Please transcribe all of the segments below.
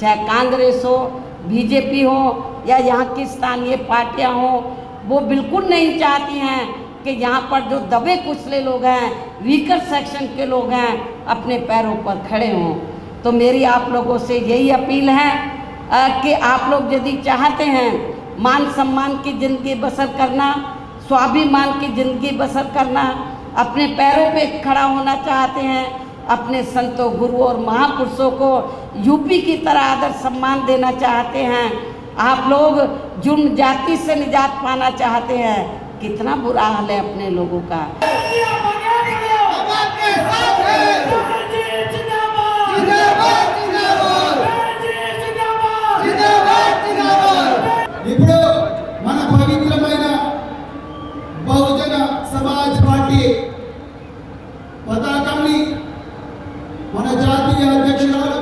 चाहे कांग्रेस हो, बीजेपी हो या यहाँ की स्थानीय पार्टियाँ हो, वो बिल्कुल नहीं चाहती हैं कि यहाँ पर जो दबे कुचले लोग हैं, वीकर सेक्शन के लोग हैं, अपने पैरों पर खड़े हों। तो मेरी आप लोगों से यही अपील है कि आप लोग यदि चाहते हैं मान सम्मान की ज़िंदगी बसर करना, स्वाभिमान की ज़िंदगी बसर करना, अपने पैरों पे खड़ा होना चाहते हैं, अपने संतों, गुरुओं और महापुरुषों को यूपी की तरह आदर सम्मान देना चाहते हैं, आप लोग जुर्म जाति से निजात पाना चाहते हैं, कितना बुरा हाल है अपने लोगों का। ఇప్పుడు మన పవిత్రమైన బహుజన సమాజ్ పార్టీ పతాకాన్ని మన జాతీయ అధ్యక్షురాలు,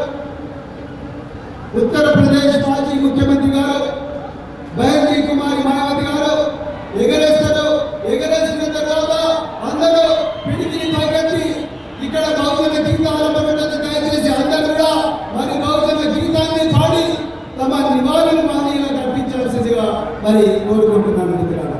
ఉత్తరప్రదేశ్ మాజీ ముఖ్యమంత్రి గారు బైర్జీ కుమారి మాయావతి గారు ఎగరేస్తారు. ఎగరేసిన తర్వాత అందరూ పిడికిలి పైకెత్తి ఇక్కడ బహుజన గీతాల పర్యటన దయచేసి అందరూ కూడా మరి బహుజన గీతాన్ని పాడి తమ నివారణ మాదిరిగా కల్పించాల్సిందిగా మరి కోరుకుంటున్నాను మిత్రులారా.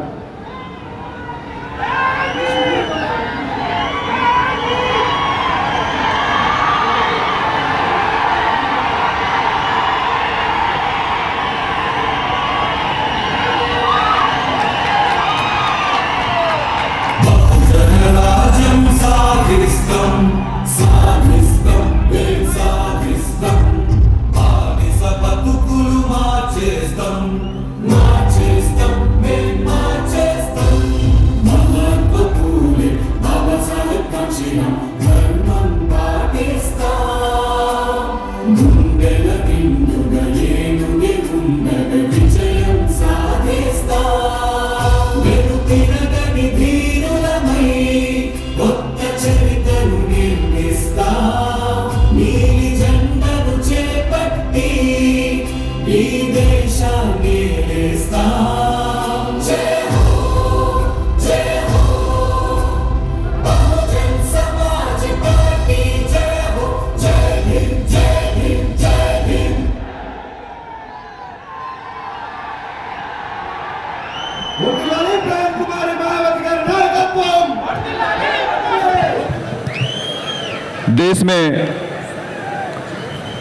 देश में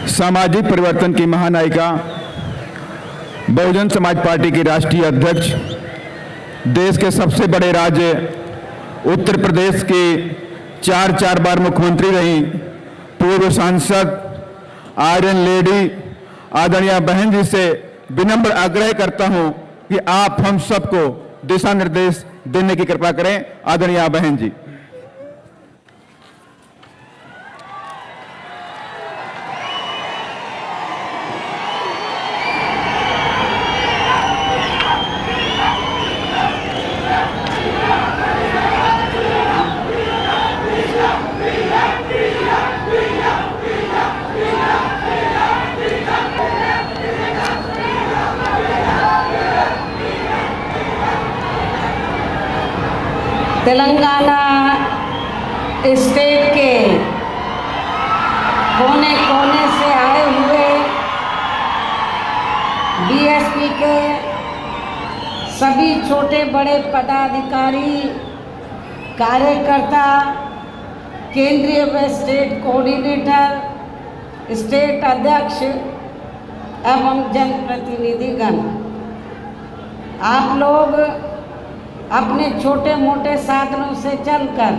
सामाजिक परिवर्तन की महानायिका, बहुजन समाज पार्टी की राष्ट्रीय अध्यक्ष, देश के सबसे बड़े राज्य उत्तर प्रदेश की चार बार मुख्यमंत्री रही, पूर्व सांसद, आयरन लेडी आदरणीय बहन जी से विनम्र आग्रह करता हूं कि आप हम सबको दिशा निर्देश देने की कृपा करें। आदरणीय बहन जी। तेलंगाना स्टेट के कोने कोने से आए हुए बीएसपी के सभी छोटे बड़े पदाधिकारी, कार्यकर्ता, केंद्रीय व स्टेट कोऑर्डिनेटर, स्टेट अध्यक्ष एवं जनप्रतिनिधिगण, आप लोग अपने छोटे मोटे साधनों से चलकर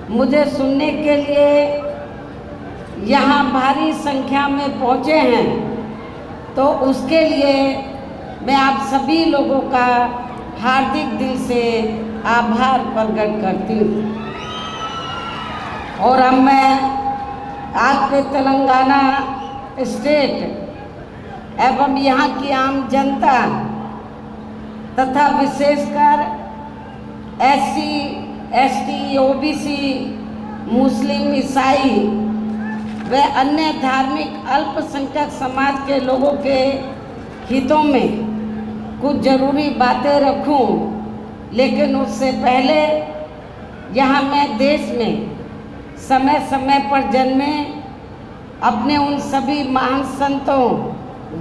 मुझे सुनने के लिए यहाँ भारी संख्या में पहुँचे हैं, तो उसके लिए मैं आप सभी लोगों का हार्दिक दिल से आभार प्रकट करती हूँ। और अब मैं आपके तेलंगाना स्टेट एवं यहाँ की आम जनता तथा विशेषकर SC, ST, OBC, मुस्लिम, ईसाई व अन्य धार्मिक अल्पसंख्यक समाज के लोगों के हितों में कुछ ज़रूरी बातें रखूं, लेकिन उससे पहले यहाँ मैं देश में समय समय पर जन्मे अपने उन सभी महान संतों,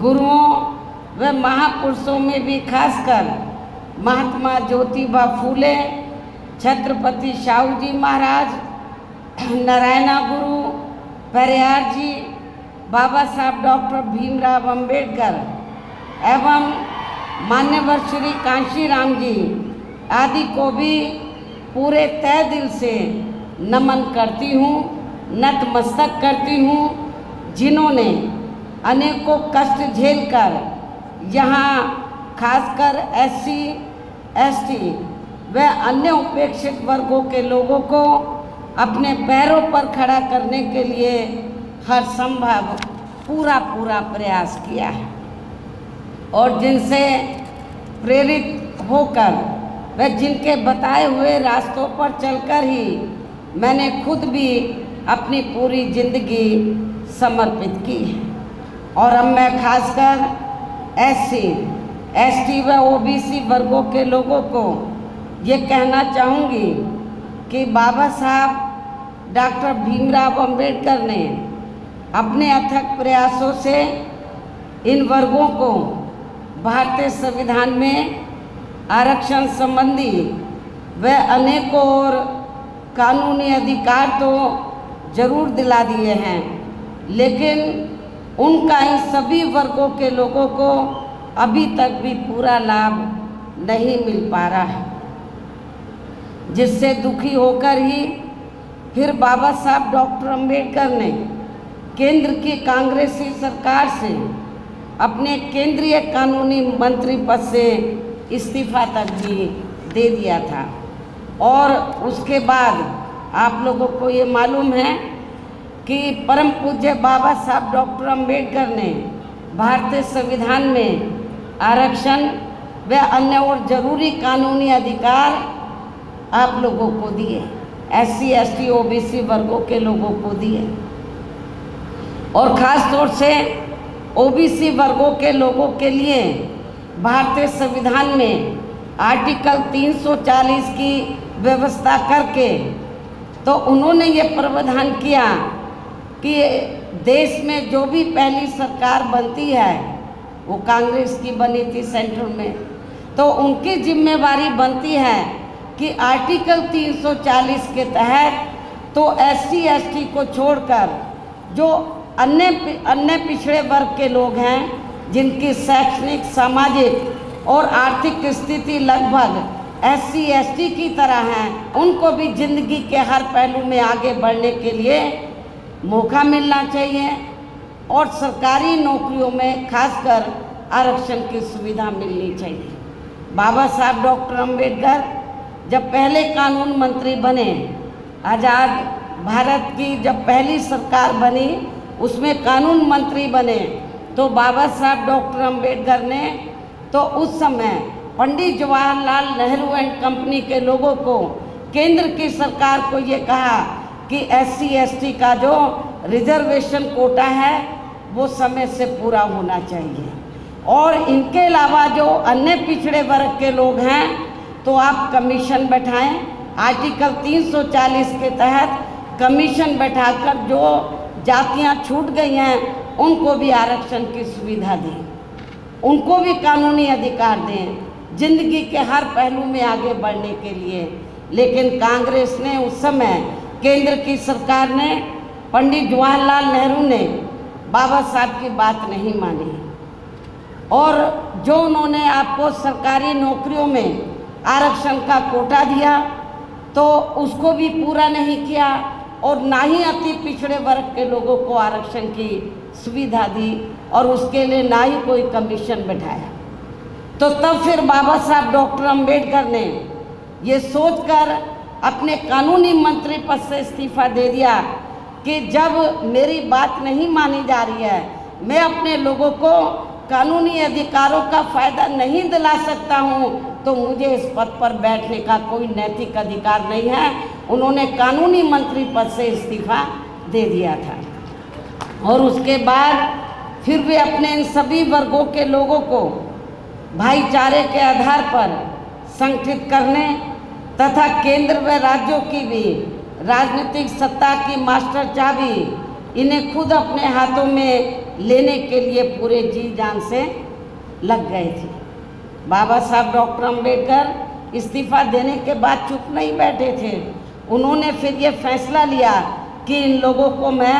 गुरुओं व महापुरुषों में भी खासकर महात्मा ज्योतिबा फूले, छत्रपति शाहू जी महाराज, नारायणा गुरु, पेरियार जी, बाबा साहब डॉक्टर भीमराव अंबेडकर एवं मान्यवर श्री कांशीराम जी आदि को भी पूरे तहे दिल से नमन करती हूँ, नतमस्तक करती हूँ, जिन्होंने अनेकों कष्ट झेलकर यहाँ खासकर SC, ST व अन्य उपेक्षित वर्गों के लोगों को अपने पैरों पर खड़ा करने के लिए हर संभव पूरा प्रयास किया है और जिनसे प्रेरित होकर व जिनके बताए हुए रास्तों पर चलकर ही मैंने खुद भी अपनी पूरी जिंदगी समर्पित की है। और अब मैं खासकर SC, ST व OBC वर्गों के लोगों को ये कहना चाहूँगी कि बाबा साहब डॉक्टर भीमराव अंबेडकर ने अपने अथक प्रयासों से इन वर्गों को भारतीय संविधान में आरक्षण संबंधी व अनेकों और कानूनी अधिकार तो जरूर दिला दिए हैं, लेकिन उनका इन सभी वर्गों के लोगों को अभी तक भी पूरा लाभ नहीं मिल पा रहा है, जिससे दुखी होकर ही फिर बाबा साहब डॉक्टर अंबेडकर ने केंद्र की कांग्रेसी सरकार से अपने केंद्रीय कानूनी मंत्री पद से इस्तीफा तक भी दे दिया था। और उसके बाद आप लोगों को ये मालूम है कि परम पूज्य बाबा साहब डॉक्टर अंबेडकर ने भारतीय संविधान में आरक्षण व अन्य और जरूरी कानूनी अधिकार आप लोगों को दिए, SC, ST, OBC वर्गों के लोगों को दिए और ख़ास तौर से OBC वर्गों के लोगों के लिए भारतीय संविधान में आर्टिकल 340 की व्यवस्था करके तो उन्होंने ये प्रावधान किया कि देश में जो भी पहली सरकार बनती है वो कांग्रेस की बनी थी सेंटर में, तो उनकी जिम्मेवारी बनती है कि आर्टिकल 340 के तहत तो SC, ST को छोड़कर जो अन्य पिछड़े वर्ग के लोग हैं जिनकी शैक्षणिक, सामाजिक और आर्थिक स्थिति लगभग SC, ST की तरह हैं, उनको भी जिंदगी के हर पहलू में आगे बढ़ने के लिए मौका मिलना चाहिए और सरकारी नौकरियों में खासकर आरक्षण की सुविधा मिलनी चाहिए। बाबा साहब डॉक्टर अंबेडकर जब पहले कानून मंत्री बने, आज़ाद भारत की जब पहली सरकार बनी उसमें कानून मंत्री बने, तो बाबा साहब डॉक्टर अंबेडकर ने तो उस समय पंडित जवाहरलाल नेहरू एंड कंपनी के लोगों को, केंद्र की सरकार को ये कहा कि SC, ST का जो रिजर्वेशन कोटा है वो समय से पूरा होना चाहिए और इनके अलावा जो अन्य पिछड़े वर्ग के लोग हैं तो आप कमीशन बैठाएं, आर्टिकल 340 के तहत कमीशन बैठाकर जो जातियां छूट गई हैं उनको भी आरक्षण की सुविधा दें, उनको भी कानूनी अधिकार दें जिंदगी के हर पहलू में आगे बढ़ने के लिए। लेकिन कांग्रेस ने उस समय, केंद्र की सरकार ने, पंडित जवाहरलाल नेहरू ने बाबा साहब की बात नहीं मानी और जो उन्होंने आपको सरकारी नौकरियों में आरक्षण का कोटा दिया तो उसको भी पूरा नहीं किया और ना ही अति पिछड़े वर्ग के लोगों को आरक्षण की सुविधा दी और उसके लिए ना ही कोई कमीशन बैठाया। तो तब फिर बाबा साहब डॉक्टर अंबेडकर ने ये सोचकर अपने कानूनी मंत्री पद से इस्तीफा दे दिया कि जब मेरी बात नहीं मानी जा रही है, मैं अपने लोगों को कानूनी अधिकारों का फ़ायदा नहीं दिला सकता हूँ, तो मुझे इस पद पर बैठने का कोई नैतिक अधिकार नहीं है। उन्होंने कानूनी मंत्री पद से इस्तीफा दे दिया था और उसके बाद फिर भी अपने इन सभी वर्गों के लोगों को भाईचारे के आधार पर संगठित करने तथा केंद्र व राज्यों की भी राजनीतिक सत्ता की मास्टर चाबी इन्हें खुद अपने हाथों में लेने के लिए पूरे जी जान से लग गए थे। बाबा साहब डॉक्टर अंबेडकर इस्तीफा देने के बाद चुप नहीं बैठे थे। उन्होंने फिर ये फैसला लिया कि इन लोगों को मैं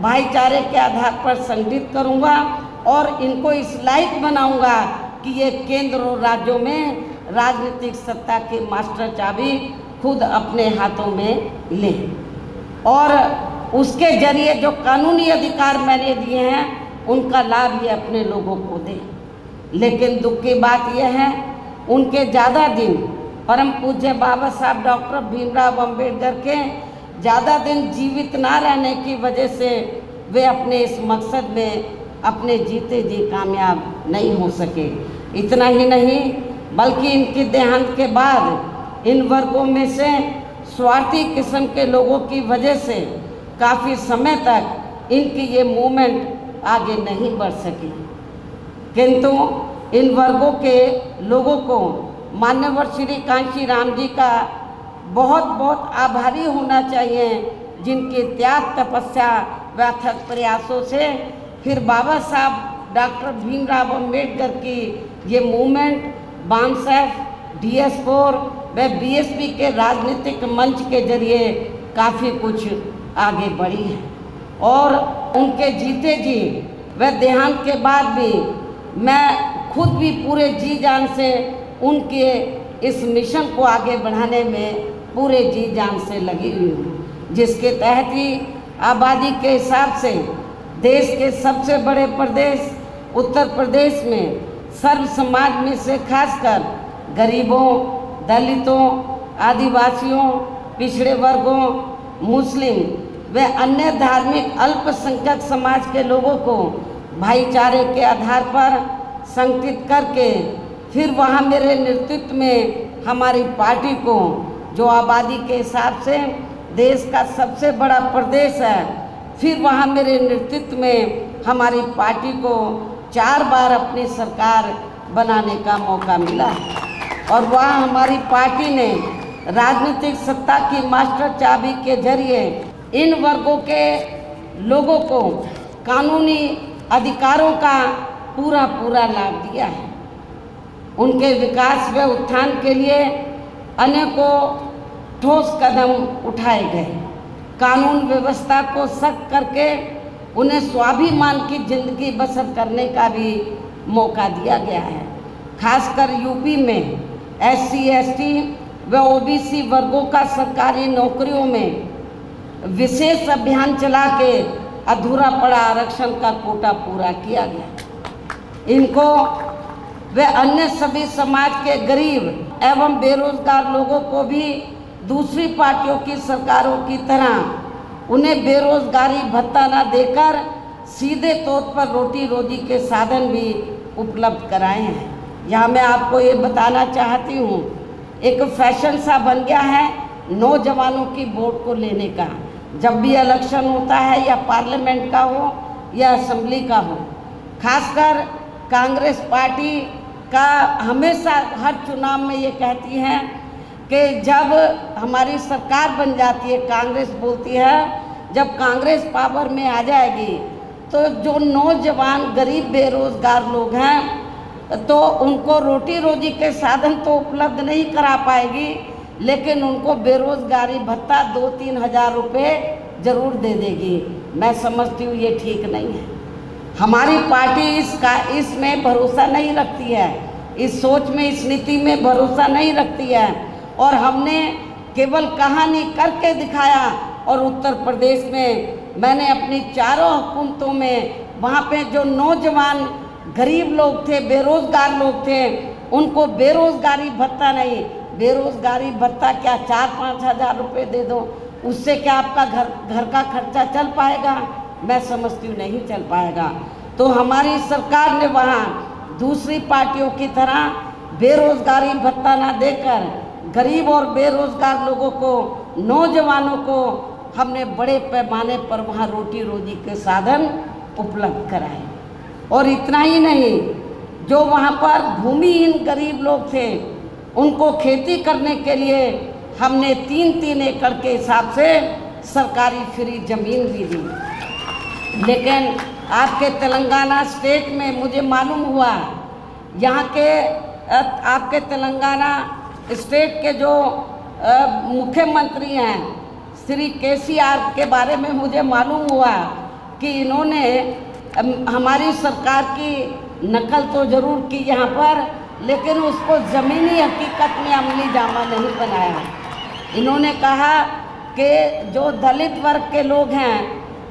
भाईचारे के आधार पर संगठित करूंगा और इनको इस लायक बनाऊंगा कि ये केंद्र और राज्यों में राजनीतिक सत्ता की मास्टर चाबी खुद अपने हाथों में लें और उसके जरिए जो कानूनी अधिकार मैंने दिए हैं उनका लाभ ये अपने लोगों को दें। लेकिन दुख की बात यह है, उनके ज़्यादा दिन, परम पूज्य बाबा साहब डॉक्टर भीमराव अंबेडकर के ज़्यादा दिन जीवित ना रहने की वजह से वे अपने इस मकसद में अपने जीते जी कामयाब नहीं हो सके। इतना ही नहीं बल्कि इनके देहांत के बाद इन वर्गों में से स्वार्थी किस्म के लोगों की वजह से काफ़ी समय तक इनकी ये मूवमेंट आगे नहीं बढ़ सकी। किंतु इन वर्गों के लोगों को मान्यवर श्री कांशी राम जी का बहुत बहुत आभारी होना चाहिए, जिनके त्याग तपस्या व अथक प्रयासों से फिर बाबा साहब डॉक्टर भीमराव अंबेडकर की ये मूवमेंट बामसेफ, DS4 व BSP के राजनीतिक मंच के जरिए काफ़ी कुछ आगे बढ़ी है और उनके जीते जी व देहांत के बाद भी मैं खुद भी पूरे जी जान से उनके इस मिशन को आगे बढ़ाने में पूरे जी जान से लगी हुई हूँ, जिसके तहत ही आबादी के हिसाब से देश के सबसे बड़े प्रदेश उत्तर प्रदेश में सर्व समाज में से खासकर गरीबों, दलितों, आदिवासियों, पिछड़े वर्गों, मुस्लिम व अन्य धार्मिक अल्पसंख्यक समाज के लोगों को भाईचारे के आधार पर संगठित करके फिर वहाँ मेरे नेतृत्व में हमारी पार्टी को, जो आबादी के हिसाब से देश का सबसे बड़ा प्रदेश है, फिर वहाँ मेरे नेतृत्व में हमारी पार्टी को 4 बार अपनी सरकार बनाने का मौका मिला और वहाँ हमारी पार्टी ने राजनीतिक सत्ता की मास्टर चाबी के जरिए इन वर्गों के लोगों को कानूनी अधिकारों का पूरा लाभ दिया है। उनके विकास व उत्थान के लिए अनेकों ठोस कदम उठाए गए। कानून व्यवस्था को सख्त करके उन्हें स्वाभिमान की जिंदगी बसर करने का भी मौका दिया गया है। खासकर यूपी में SC, ST व OBC वर्गों का सरकारी नौकरियों में विशेष अभियान चला के अधूरा पड़ा आरक्षण का कोटा पूरा किया गया। इनको व अन्य सभी समाज के गरीब एवं बेरोजगार लोगों को भी दूसरी पार्टियों की सरकारों की तरह उन्हें बेरोजगारी भत्ता न देकर सीधे तौर पर रोटी रोजी के साधन भी उपलब्ध कराए हैं। यहाँ मैं आपको ये बताना चाहती हूँ, एक फैशन सा बन गया है नौजवानों की वोट को लेने का। जब भी इलेक्शन होता है या पार्लियामेंट का हो या असेंबली का हो, खासकर कांग्रेस पार्टी का हमेशा हर चुनाव में ये कहती है कि जब हमारी सरकार बन जाती है, कांग्रेस बोलती है जब कांग्रेस पावर में आ जाएगी तो जो नौजवान गरीब बेरोजगार लोग हैं तो उनको रोटी रोजी के साधन तो उपलब्ध नहीं करा पाएगी, लेकिन उनको बेरोजगारी भत्ता 2-3 हज़ार रुपये ज़रूर दे देगी। मैं समझती हूँ ये ठीक नहीं है। हमारी पार्टी इसमें भरोसा नहीं रखती है, इस सोच में, इस नीति में भरोसा नहीं रखती है और हमने केवल कहानी करके दिखाया। और उत्तर प्रदेश में मैंने अपनी 4 हुकूमतों में वहाँ पे जो नौजवान गरीब लोग थे, बेरोज़गार लोग थे, उनको बेरोज़गारी भत्ता नहीं, बेरोज़गारी भत्ता क्या 4-5 हज़ार रुपये दे दो, उससे क्या आपका घर का खर्चा चल पाएगा? मैं समझती हूँ नहीं चल पाएगा। तो हमारी सरकार ने वहाँ दूसरी पार्टियों की तरह बेरोज़गारी भत्ता ना देकर गरीब और बेरोज़गार लोगों को, नौजवानों को हमने बड़े पैमाने पर वहाँ रोटी रोजी के साधन उपलब्ध कराए। और इतना ही नहीं, जो वहाँ पर भूमिहीन गरीब लोग थे उनको खेती करने के लिए हमने 3-3 एकड़ के हिसाब से सरकारी फ्री ज़मीन भी दी। लेकिन आपके तेलंगाना स्टेट में मुझे मालूम हुआ, यहाँ के आपके तेलंगाना स्टेट के जो मुख्यमंत्री हैं श्री केसीआर के बारे में मुझे मालूम हुआ कि इन्होंने हमारी सरकार की नकल तो ज़रूर की यहाँ पर, लेकिन उसको ज़मीनी हकीकत में अमली जामा नहीं बनाया। इन्होंने कहा कि जो दलित वर्ग के लोग हैं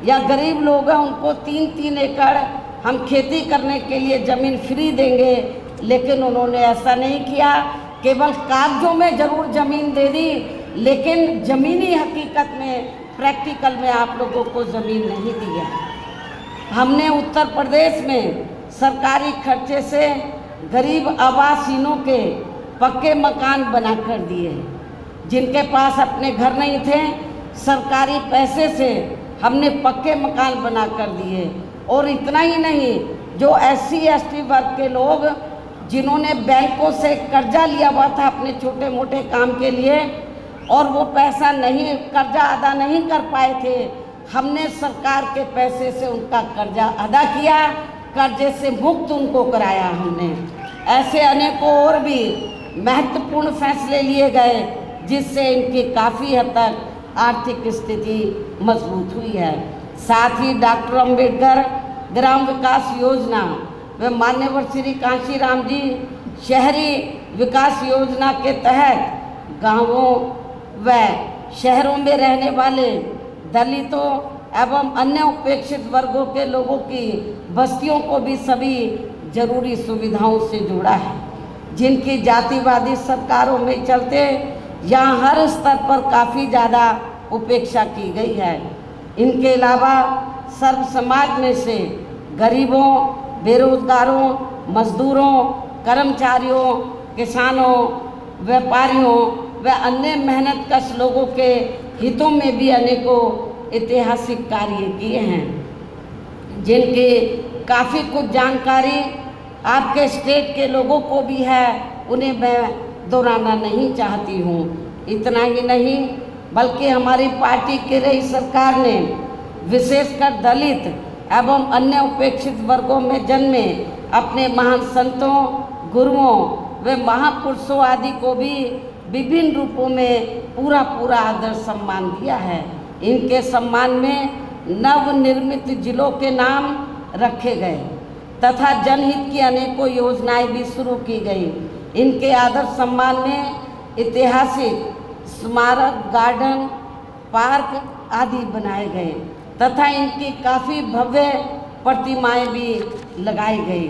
या गरीब लोग हैं उनको 3-3 एकड़ हम खेती करने के लिए ज़मीन फ्री देंगे, लेकिन उन्होंने ऐसा नहीं किया। केवल कागजों में ज़रूर ज़मीन दे दी, लेकिन ज़मीनी हकीकत में प्रैक्टिकल में आप लोगों को ज़मीन नहीं दी है। हमने उत्तर प्रदेश में सरकारी खर्चे से गरीब आवासहीनों के पक्के मकान बना कर दिए। जिनके पास अपने घर नहीं थे, सरकारी पैसे से हमने पक्के मकान बना कर दिए। और इतना ही नहीं, जो SC ST वर्ग के लोग जिन्होंने बैंकों से कर्जा लिया हुआ था अपने छोटे मोटे काम के लिए और वो पैसा नहीं, कर्जा अदा नहीं कर पाए थे, हमने सरकार के पैसे से उनका कर्जा अदा किया, कर्जे से मुक्त उनको कराया हमने। ऐसे अनेकों और भी महत्वपूर्ण फैसले लिए गए जिससे इनकी काफ़ी हद तक आर्थिक स्थिति मजबूत हुई है। साथ ही डॉक्टर अंबेडकर ग्राम विकास योजना व मान्यवर श्री कांशीराम जी शहरी विकास योजना के तहत गांवों व शहरों में रहने वाले दलितों एवं अन्य उपेक्षित वर्गों के लोगों की बस्तियों को भी सभी जरूरी सुविधाओं से जोड़ा है, जिनकी जातिवादी सरकारों में चलते यहाँ हर स्तर पर काफ़ी ज़्यादा उपेक्षा की गई है। इनके अलावा सर्व समाज में से गरीबों, बेरोजगारों, मजदूरों, कर्मचारियों, किसानों, व्यापारियों व अन्य मेहनतकश लोगों के हितों में भी अनेकों ऐतिहासिक कार्य किए हैं, जिनकी काफ़ी कुछ जानकारी आपके स्टेट के लोगों को भी है, उन्हें मैं दोहराना नहीं चाहती हूँ। इतना ही नहीं, बल्कि हमारी पार्टी की रही सरकार ने विशेषकर दलित एवं अन्य उपेक्षित वर्गों में जन्मे अपने महान संतों, गुरुओं व महापुरुषों आदि को भी विभिन्न रूपों में पूरा आदर सम्मान दिया है। इनके सम्मान में नवनिर्मित जिलों के नाम रखे गए तथा जनहित की अनेकों योजनाएं भी शुरू की गई। इनके आदर सम्मान में ऐतिहासिक स्मारक, गार्डन, पार्क आदि बनाए गए तथा इनकी काफ़ी भव्य प्रतिमाएं भी लगाई गई,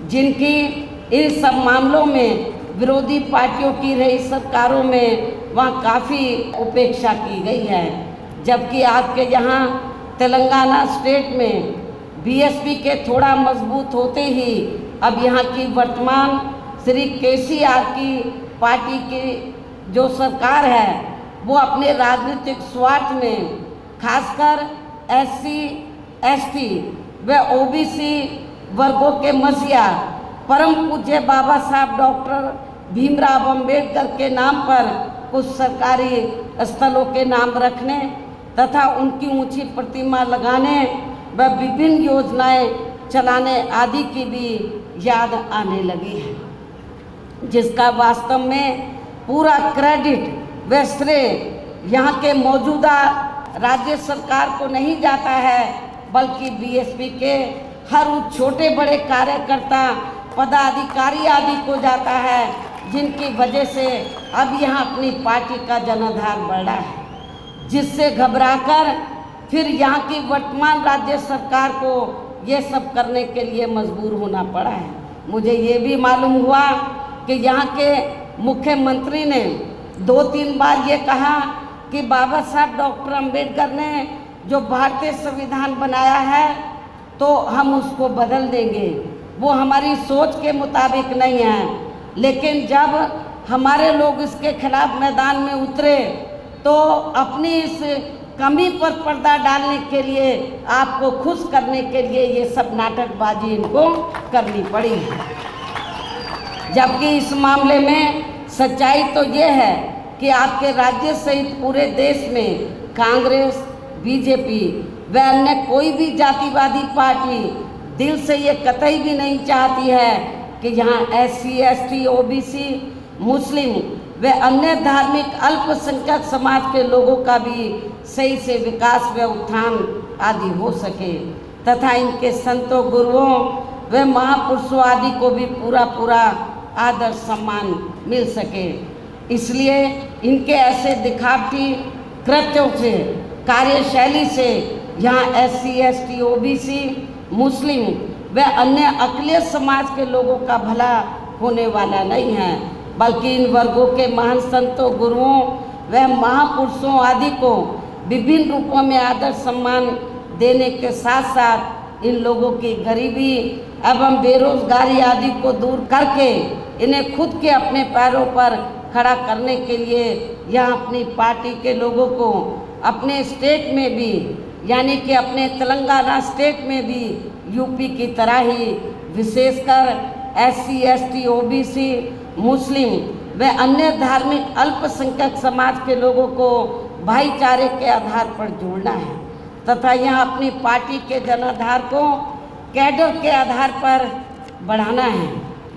जिनकी इन सब मामलों में विरोधी पार्टियों की रही सरकारों में वहाँ काफ़ी उपेक्षा की गई है। जबकि आपके यहाँ तेलंगाना स्टेट में BSP के थोड़ा मजबूत होते ही अब यहाँ की वर्तमान श्री केसीआर की पार्टी की जो सरकार है वो अपने राजनीतिक स्वार्थ में खासकर SC ST व OBC वर्गों के मसीहा परम पूज्य बाबा साहब डॉक्टर भीमराव अंबेडकर के नाम पर कुछ सरकारी स्थलों के नाम रखने तथा उनकी ऊंची प्रतिमा लगाने व विभिन्न योजनाएं चलाने आदि की भी याद आने लगी है, जिसका वास्तव में पूरा क्रेडिट व श्रेय यहाँ के मौजूदा राज्य सरकार को नहीं जाता है, बल्कि BSP के हर उस छोटे बड़े कार्यकर्ता, पदाधिकारी आदि को जाता है, जिनकी वजह से अब यहाँ अपनी पार्टी का जनाधार बढ़ रहा है, जिससे घबराकर फिर यहाँ की वर्तमान राज्य सरकार को ये सब करने के लिए मजबूर होना पड़ा है। मुझे ये भी मालूम हुआ कि यहाँ के मुख्यमंत्री ने 2-3 बार ये कहा कि बाबा साहब डॉक्टर अंबेडकर ने जो भारतीय संविधान बनाया है तो हम उसको बदल देंगे, वो हमारी सोच के मुताबिक नहीं है। लेकिन जब हमारे लोग इसके खिलाफ मैदान में उतरे तो अपनी इस कमी पर पर्दा डालने के लिए, आपको खुश करने के लिए ये सब नाटकबाजी इनको करनी पड़ी है। जबकि इस मामले में सच्चाई तो ये है कि आपके राज्य सहित पूरे देश में कांग्रेस, BJP व अन्य कोई भी जातिवादी पार्टी दिल से ये कतई भी नहीं चाहती है कि यहाँ SC, ST, OBC, मुस्लिम व अन्य धार्मिक अल्पसंख्यक समाज के लोगों का भी सही से विकास व उत्थान आदि हो सके तथा इनके संतों, गुरुओं व महापुरुषों आदि को भी पूरा आदर सम्मान मिल सके। इसलिए इनके ऐसे दिखावटी कृत्यों से, कार्यशैली से यहाँ SC, ST, OBC, मुस्लिम व अन्य अकलियत समाज के लोगों का भला होने वाला नहीं है, बल्कि इन वर्गों के महान संतों, गुरुओं व महापुरुषों आदि को विभिन्न रूपों में आदर सम्मान देने के साथ साथ इन लोगों की गरीबी एवं बेरोजगारी आदि को दूर करके इन्हें खुद के अपने पैरों पर खड़ा करने के लिए यहाँ अपनी पार्टी के लोगों को अपने स्टेट में भी, यानी कि अपने तेलंगाना स्टेट में भी यूपी की तरह ही विशेषकर SC, ST, OBC, मुस्लिम व अन्य धार्मिक अल्पसंख्यक समाज के लोगों को भाईचारे के आधार पर जोड़ना है तथा यहाँ अपनी पार्टी के जनाधार को कैडर के आधार पर बढ़ाना है।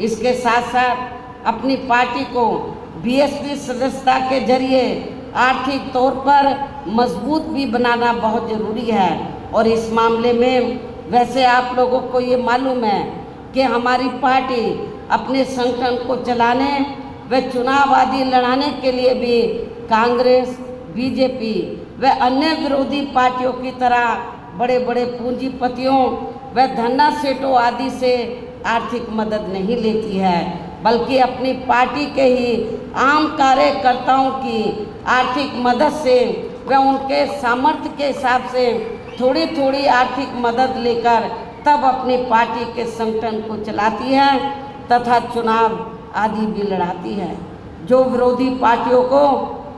इसके साथ साथ अपनी पार्टी को BSP सदस्यता के जरिए आर्थिक तौर पर मजबूत भी बनाना बहुत ज़रूरी है। और इस मामले में वैसे आप लोगों को ये मालूम है कि हमारी पार्टी अपने संगठन को चलाने व चुनाव आदि लड़ाने के लिए भी कांग्रेस, BJP व अन्य विरोधी पार्टियों की तरह बड़े बड़े पूंजीपतियों व धन्ना सेठों आदि से आर्थिक मदद नहीं लेती है, बल्कि अपनी पार्टी के ही आम कार्यकर्ताओं की आर्थिक मदद से व उनके सामर्थ्य के हिसाब से थोड़ी थोड़ी आर्थिक मदद लेकर तब अपनी पार्टी के संगठन को चलाती है तथा चुनाव आदि भी लड़ाती है, जो विरोधी पार्टियों को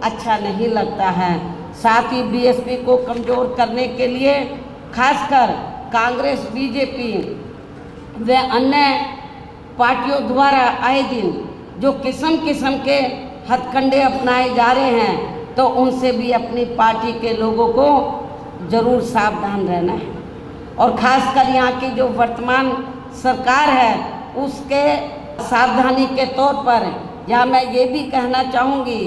अच्छा नहीं लगता है। साथ ही BSP को कमज़ोर करने के लिए खासकर कांग्रेस, BJP व अन्य पार्टियों द्वारा आए दिन जो किस्म किस्म के हथकंडे अपनाए जा रहे हैं, तो उनसे भी अपनी पार्टी के लोगों को ज़रूर सावधान रहना है। और ख़ासकर यहाँ की जो वर्तमान सरकार है उसके सावधानी के तौर पर यहाँ मैं ये भी कहना चाहूँगी,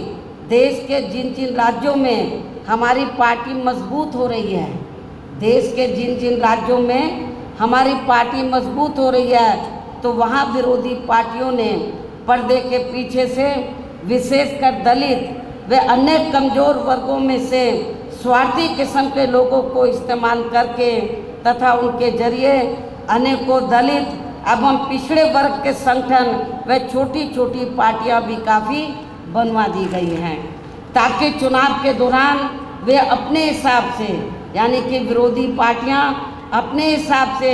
देश के जिन जिन राज्यों में हमारी पार्टी मजबूत हो रही है, देश के जिन जिन राज्यों में हमारी पार्टी मजबूत हो रही है, तो वहाँ विरोधी पार्टियों ने पर्दे के पीछे से विशेषकर दलित व अन्य कमज़ोर वर्गों में से स्वार्थी किस्म के लोगों को इस्तेमाल करके तथा उनके जरिए अनेकों दलित एवं पिछड़े वर्ग के संगठन व छोटी छोटी पार्टियां भी काफ़ी बनवा दी गई हैं, ताकि चुनाव के दौरान वे अपने हिसाब से, यानी कि विरोधी पार्टियां अपने हिसाब से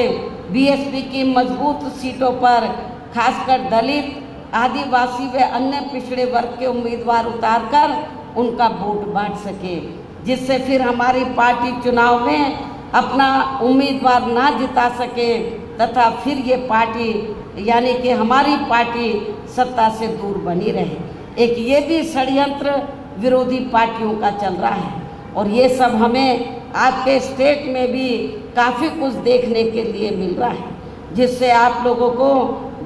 BSP की मजबूत सीटों पर खासकर दलित, आदिवासी व अन्य पिछड़े वर्ग के उम्मीदवार उतारकर उनका वोट बांट सके, जिससे फिर हमारी पार्टी चुनाव में अपना उम्मीदवार ना जिता सके तथा फिर ये पार्टी, यानी कि हमारी पार्टी सत्ता से दूर बनी रहे। एक ये भी षड्यंत्र विरोधी पार्टियों का चल रहा है और ये सब हमें आपके स्टेट में भी काफ़ी कुछ देखने के लिए मिल रहा है, जिससे आप लोगों को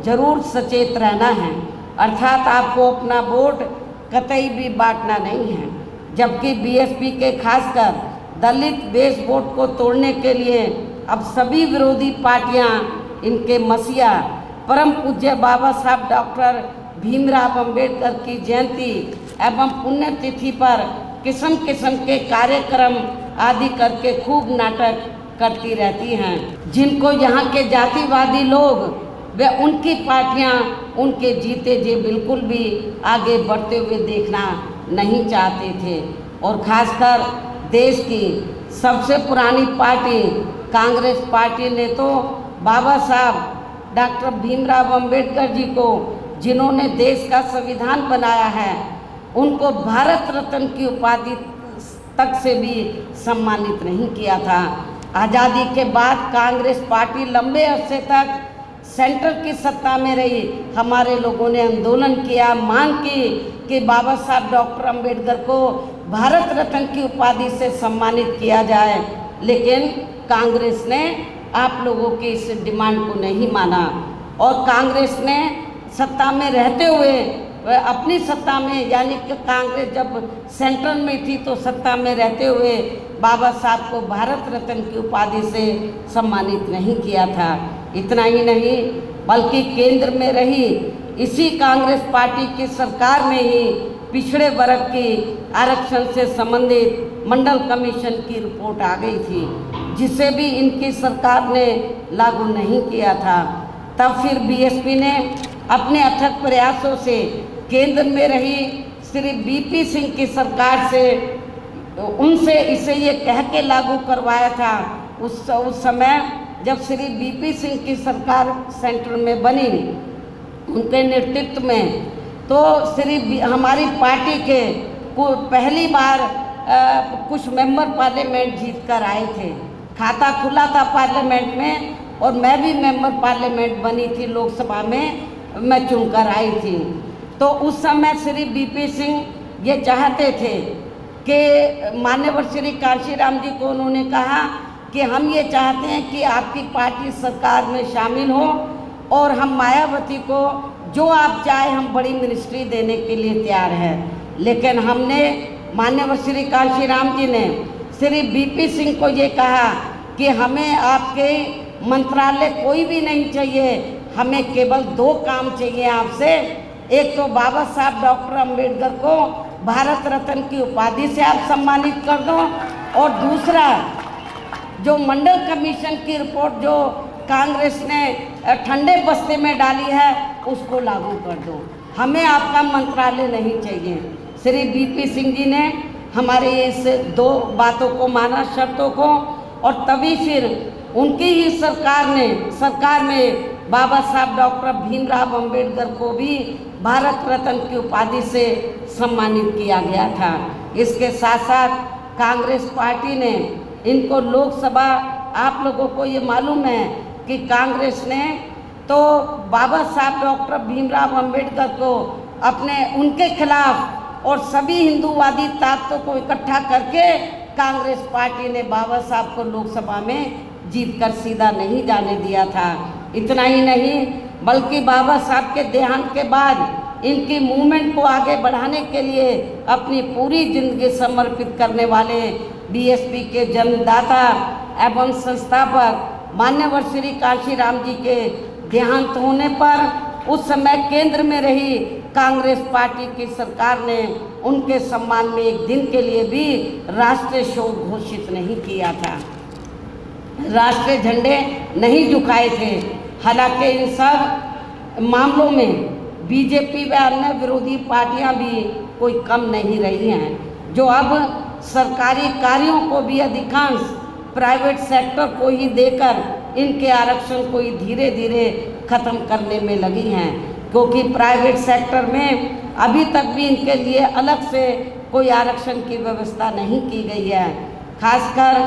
ज़रूर सचेत रहना है। अर्थात आपको अपना वोट कतई भी बांटना नहीं है, जबकि BSP के खासकर दलित बेस वोट को तोड़ने के लिए अब सभी विरोधी पार्टियां इनके मसीहा परम पूज्य बाबा साहब डॉक्टर भीमराव अंबेडकर की जयंती एवं पुण्यतिथि पर किस्म किस्म के कार्यक्रम आदि करके खूब नाटक करती रहती हैं, जिनको यहाँ के जातिवादी लोग व उनकी पार्टियाँ उनके जीते जी बिल्कुल भी आगे बढ़ते हुए देखना नहीं चाहते थे। और ख़ासकर देश की सबसे पुरानी पार्टी कांग्रेस पार्टी ने तो बाबा साहब डॉक्टर भीमराव अंबेडकर जी को, जिन्होंने देश का संविधान बनाया है, उनको भारत रत्न की उपाधि तक से भी सम्मानित नहीं किया था। आज़ादी के बाद कांग्रेस पार्टी लंबे अरसे तक सेंटर की सत्ता में रही। हमारे लोगों ने आंदोलन किया, मांग की कि बाबा साहब डॉक्टर अंबेडकर को भारत रत्न की उपाधि से सम्मानित किया जाए, लेकिन कांग्रेस ने आप लोगों की इस डिमांड को नहीं माना और कांग्रेस ने सत्ता में रहते हुए अपनी सत्ता में, यानी कि कांग्रेस जब सेंट्रल में थी तो सत्ता में रहते हुए बाबा साहब को भारत रत्न की उपाधि से सम्मानित नहीं किया था। इतना ही नहीं बल्कि केंद्र में रही इसी कांग्रेस पार्टी की सरकार में ही पिछड़े वर्ग की आरक्षण से संबंधित मंडल कमीशन की रिपोर्ट आ गई थी, जिसे भी इनकी सरकार ने लागू नहीं किया था। तब फिर बीएसपी ने अपने अथक प्रयासों से केंद्र में रही श्री बीपी सिंह की सरकार से उनसे इसे ये कह के लागू करवाया था उस समय जब श्री बीपी सिंह की सरकार सेंटर में बनी, उनके नेतृत्व में, तो हमारी पार्टी के पहली बार कुछ मेंबर पार्लियामेंट जीत कर आए थे। खाता खुला था पार्लियामेंट में और मैं भी मेंबर पार्लियामेंट बनी थी, लोकसभा में मैं चुनकर आई थी। तो उस समय श्री बीपी सिंह ये चाहते थे कि मान्यवर श्री कांशीराम जी को उन्होंने कहा कि हम ये चाहते हैं कि आपकी पार्टी सरकार में शामिल हो और हम मायावती को जो आप चाहे हम बड़ी मिनिस्ट्री देने के लिए तैयार हैं। लेकिन हमने माननीय श्री कांशीराम जी ने श्री बीपी सिंह को ये कहा कि हमें आपके मंत्रालय कोई भी नहीं चाहिए, हमें केवल 2 काम चाहिए आपसे। एक तो बाबा साहब डॉक्टर अंबेडकर को भारत रत्न की उपाधि से आप सम्मानित कर दो और दूसरा जो मंडल कमीशन की रिपोर्ट जो कांग्रेस ने ठंडे बस्ते में डाली है उसको लागू कर दो, हमें आपका मंत्रालय नहीं चाहिए। श्री बीपी सिंह जी ने हमारे इस 2 बातों को माना, शर्तों को, और तभी फिर उनकी ही सरकार में बाबा साहब डॉक्टर भीमराव अंबेडकर को भी भारत रत्न की उपाधि से सम्मानित किया गया था। इसके साथ साथ कांग्रेस पार्टी ने इनको लोकसभा, आप लोगों को ये मालूम है कि कांग्रेस ने तो बाबा साहब डॉक्टर भीमराव अंबेडकर को उनके खिलाफ और सभी हिंदूवादी ताकतों को इकट्ठा करके कांग्रेस पार्टी ने बाबा साहब को लोकसभा में जीतकर सीधा नहीं जाने दिया था। इतना ही नहीं बल्कि बाबा साहब के देहांत के बाद इनकी मूवमेंट को आगे बढ़ाने के लिए अपनी पूरी जिंदगी समर्पित करने वाले बीएसपी के जन्मदाता एवं संस्थापक मान्यवर श्री कांशीराम जी के देहांत होने पर उस समय केंद्र में रही कांग्रेस पार्टी की सरकार ने उनके सम्मान में एक दिन के लिए भी राष्ट्रीय शोक घोषित नहीं किया था, राष्ट्रीय झंडे नहीं झुकाए थे। हालांकि इन सब मामलों में बीजेपी व अन्य विरोधी पार्टियां भी कोई कम नहीं रही हैं, जो अब सरकारी कार्यों को भी अधिकांश प्राइवेट सेक्टर को ही देकर इनके आरक्षण को ही धीरे धीरे ख़त्म करने में लगी हैं, क्योंकि प्राइवेट सेक्टर में अभी तक भी इनके लिए अलग से कोई आरक्षण की व्यवस्था नहीं की गई है। खासकर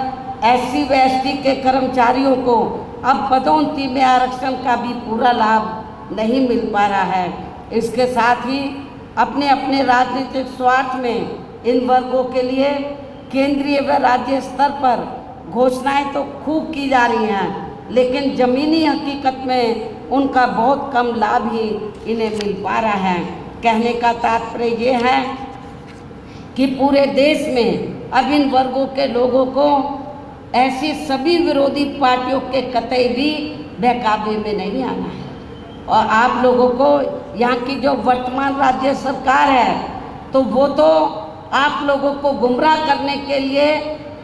SC व ST के कर्मचारियों को अब पदोन्नति में आरक्षण का भी पूरा लाभ नहीं मिल पा रहा है। इसके साथ ही अपने अपने राजनीतिक स्वार्थ में इन वर्गों के लिए केंद्रीय व राज्य स्तर पर घोषणाएं तो खूब की जा रही हैं, लेकिन ज़मीनी हकीकत में उनका बहुत कम लाभ ही इन्हें मिल पा रहा है। कहने का तात्पर्य ये है कि पूरे देश में अब इन वर्गों के लोगों को ऐसी सभी विरोधी पार्टियों के कतई भी बहकावे में नहीं आना है। और आप लोगों को यहाँ की जो वर्तमान राज्य सरकार है तो वो तो आप लोगों को गुमराह करने के लिए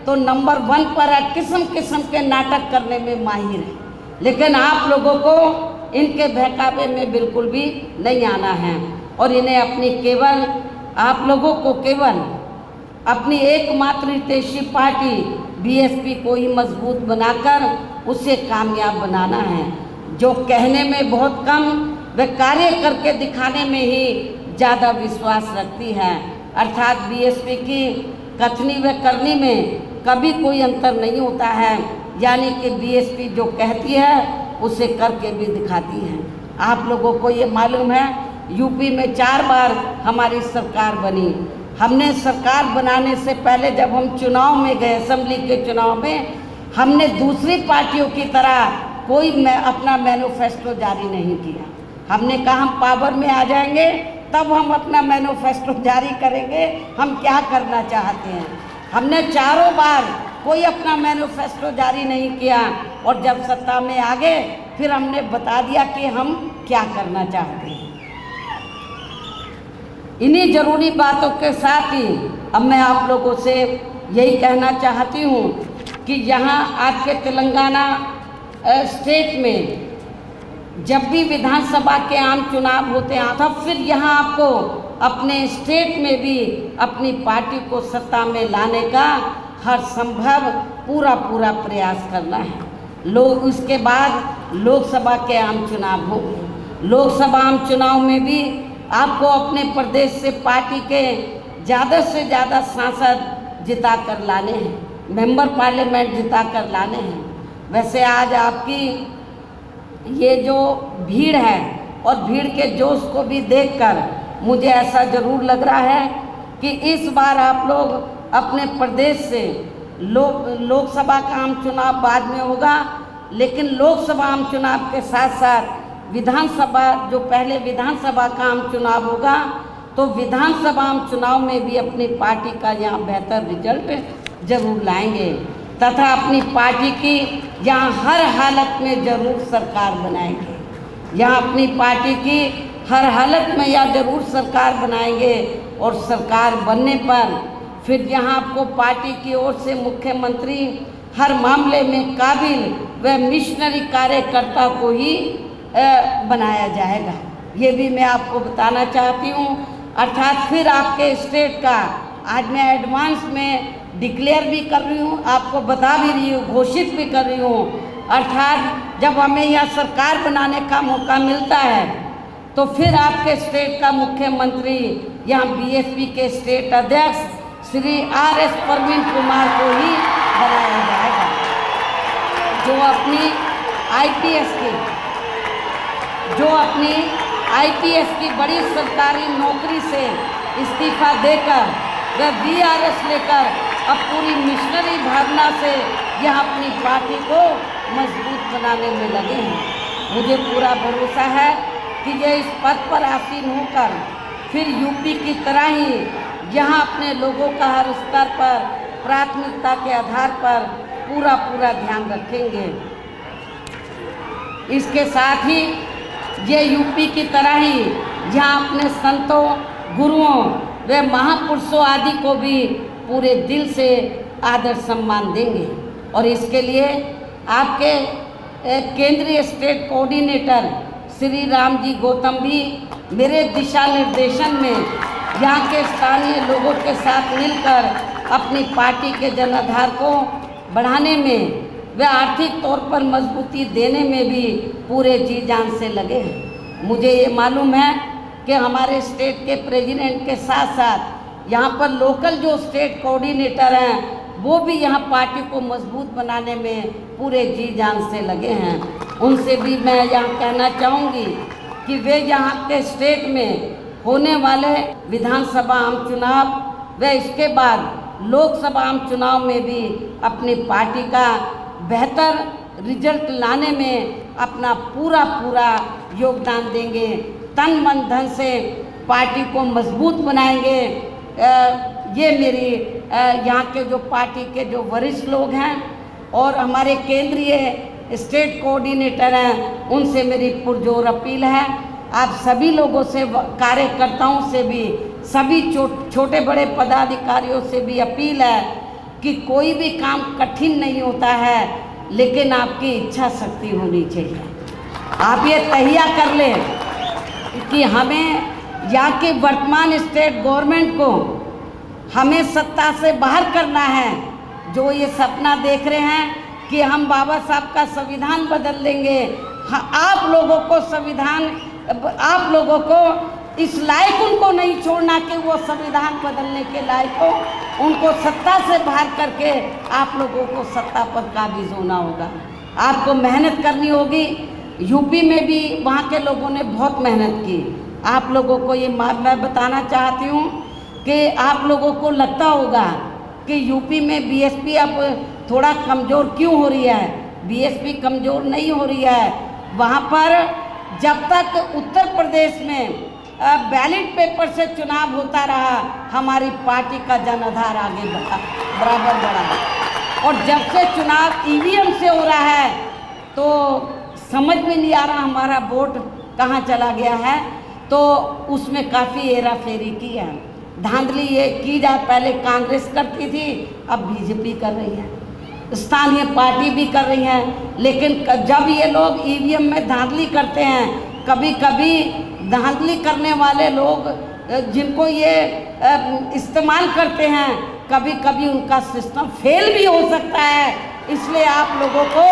तो नंबर 1 पर है, किस्म किस्म के नाटक करने में माहिर है, लेकिन आप लोगों को इनके बहकावे में बिल्कुल भी नहीं आना है। और इन्हें आप लोगों को केवल अपनी एकमात्र हितैषी पार्टी बीएसपी को ही मजबूत बनाकर उसे कामयाब बनाना है, जो कहने में बहुत कम व कार्य करके दिखाने में ही ज़्यादा विश्वास रखती है। अर्थात बीएसपी की कथनी व करनी में कभी कोई अंतर नहीं होता है, यानी कि बीएसपी जो कहती है उसे करके भी दिखाती है। आप लोगों को ये मालूम है यूपी में 4 बार हमारी सरकार बनी, हमने सरकार बनाने से पहले जब हम चुनाव में गए, असेंबली के चुनाव में, हमने दूसरी पार्टियों की तरह कोई अपना मैनिफेस्टो जारी नहीं किया। हमने कहा हम पावर में आ जाएंगे तब हम अपना मैनिफेस्टो जारी करेंगे, हम क्या करना चाहते हैं। हमने चारों बार कोई अपना मैनिफेस्टो जारी नहीं किया और जब सत्ता में आ गए फिर हमने बता दिया कि हम क्या करना चाहते हैं। इन्हीं ज़रूरी बातों के साथ ही अब मैं आप लोगों से यही कहना चाहती हूँ कि यहाँ आपके तेलंगाना स्टेट में जब भी विधानसभा के आम चुनाव होते हैं तब फिर यहाँ आपको अपने स्टेट में भी अपनी पार्टी को सत्ता में लाने का हर संभव पूरा प्रयास करना है। उसके बाद लोकसभा के आम चुनाव होंगे। लोकसभा आम चुनाव में भी आपको अपने प्रदेश से पार्टी के ज़्यादा से ज़्यादा सांसद जिता कर लाने हैं, मेंबर पार्लियामेंट जिता कर लाने हैं। वैसे आज आपकी ये जो भीड़ है और भीड़ के जोश को भी देखकर मुझे ऐसा ज़रूर लग रहा है कि इस बार आप लोग अपने प्रदेश से लोकसभा का आम चुनाव बाद में होगा, लेकिन लोकसभा आम चुनाव के साथ साथ विधानसभा जो पहले विधानसभा का आम चुनाव होगा तो विधानसभा आम चुनाव में भी अपनी पार्टी का यहाँ बेहतर रिजल्ट जरूर लाएंगे तथा अपनी पार्टी की यहाँ हर हालत में ज़रूर सरकार बनाएंगे। यहाँ अपनी पार्टी की हर हालत में यहाँ ज़रूर सरकार बनाएंगे और सरकार बनने पर फिर यहाँ आपको पार्टी की ओर से मुख्यमंत्री हर मामले में काबिल व मिशनरी कार्यकर्ता को ही बनाया जाएगा। ये भी मैं आपको बताना चाहती हूँ। अर्थात फिर आपके स्टेट का आज मैं एडवांस में डिक्लेयर भी कर रही हूँ, आपको बता भी रही हूँ, घोषित भी कर रही हूँ। अर्थात जब हमें यह सरकार बनाने का मौका मिलता है तो फिर आपके स्टेट का मुख्यमंत्री यहाँ बीएसपी के स्टेट अध्यक्ष श्री आर.एस. प्रवीण कुमार को ही बनाया जाएगा, जो अपनी आईपीएस की बड़ी सरकारी नौकरी से इस्तीफा देकर वह वीआरएस लेकर अब पूरी मिशनरी भावना से यह अपनी पार्टी को मजबूत बनाने में लगे हैं। मुझे पूरा भरोसा है कि ये इस पद पर आसीन होकर फिर यूपी की तरह ही यहाँ अपने लोगों का हर स्तर पर प्राथमिकता के आधार पर पूरा ध्यान रखेंगे। इसके साथ ही ये यूपी की तरह ही यहाँ अपने संतों, गुरुओं व महापुरुषों आदि को भी पूरे दिल से आदर सम्मान देंगे और इसके लिए आपके केंद्रीय स्टेट कोऑर्डिनेटर श्री राम जी गौतम भी मेरे दिशा निर्देशन में यहाँ के स्थानीय लोगों के साथ मिलकर अपनी पार्टी के जनाधार को बढ़ाने में व आर्थिक तौर पर मजबूती देने में भी पूरे जी जान से लगे हैं। मुझे ये मालूम है कि हमारे स्टेट के प्रेसिडेंट के साथ साथ यहाँ पर लोकल जो स्टेट कोऑर्डिनेटर हैं वो भी यहाँ पार्टी को मजबूत बनाने में पूरे जी जान से लगे हैं। उनसे भी मैं यहाँ कहना चाहूँगी कि वे यहाँ के स्टेट में होने वाले विधानसभा आम चुनाव व इसके बाद लोकसभा आम चुनाव में भी अपनी पार्टी का बेहतर रिजल्ट लाने में अपना पूरा योगदान देंगे। तन मन धन से पार्टी को मजबूत बनाएंगे। ये मेरी यहाँ के जो पार्टी के जो वरिष्ठ लोग हैं और हमारे केंद्रीय स्टेट कोऑर्डिनेटर हैं उनसे मेरी पुरजोर अपील है। आप सभी लोगों से, कार्यकर्ताओं से भी, सभी छोटे बड़े पदाधिकारियों से भी अपील है कि कोई भी काम कठिन नहीं होता है, लेकिन आपकी इच्छा शक्ति होनी चाहिए। आप ये तहिया कर लें कि हमें यहाँ के वर्तमान स्टेट गवर्नमेंट को हमें सत्ता से बाहर करना है। जो ये सपना देख रहे हैं कि हम बाबा साहब का संविधान बदल देंगे, आप लोगों को इस लायक उनको नहीं छोड़ना कि वो संविधान बदलने के लायक हो। उनको सत्ता से बाहर करके आप लोगों को सत्ता पर काबिज होना होगा। आपको मेहनत करनी होगी। यूपी में भी वहाँ के लोगों ने बहुत मेहनत की। आप लोगों को ये मैं बताना चाहती हूँ कि आप लोगों को लगता होगा कि यूपी में बीएसपी अब थोड़ा कमज़ोर क्यों हो रही है। बीएसपी कमज़ोर नहीं हो रही है, वहाँ पर जब तक उत्तर प्रदेश में बैलेट पेपर से चुनाव होता रहा, हमारी पार्टी का जनाधार आगे बढ़ा, बराबर बढ़ा। और जब से चुनाव ईवीएम से हो रहा है तो समझ में नहीं आ रहा हमारा वोट कहाँ चला गया है। तो उसमें काफ़ी हेरा फेरी की है, धांधली ये की जाए। पहले कांग्रेस करती थी, अब बीजेपी कर रही है, स्थानीय पार्टी भी कर रही हैं। लेकिन जब ये लोग ईवीएम में धांधली करते हैं, कभी कभी धांधली करने वाले लोग जिनको ये इस्तेमाल करते हैं, कभी कभी उनका सिस्टम फेल भी हो सकता है। इसलिए आप लोगों को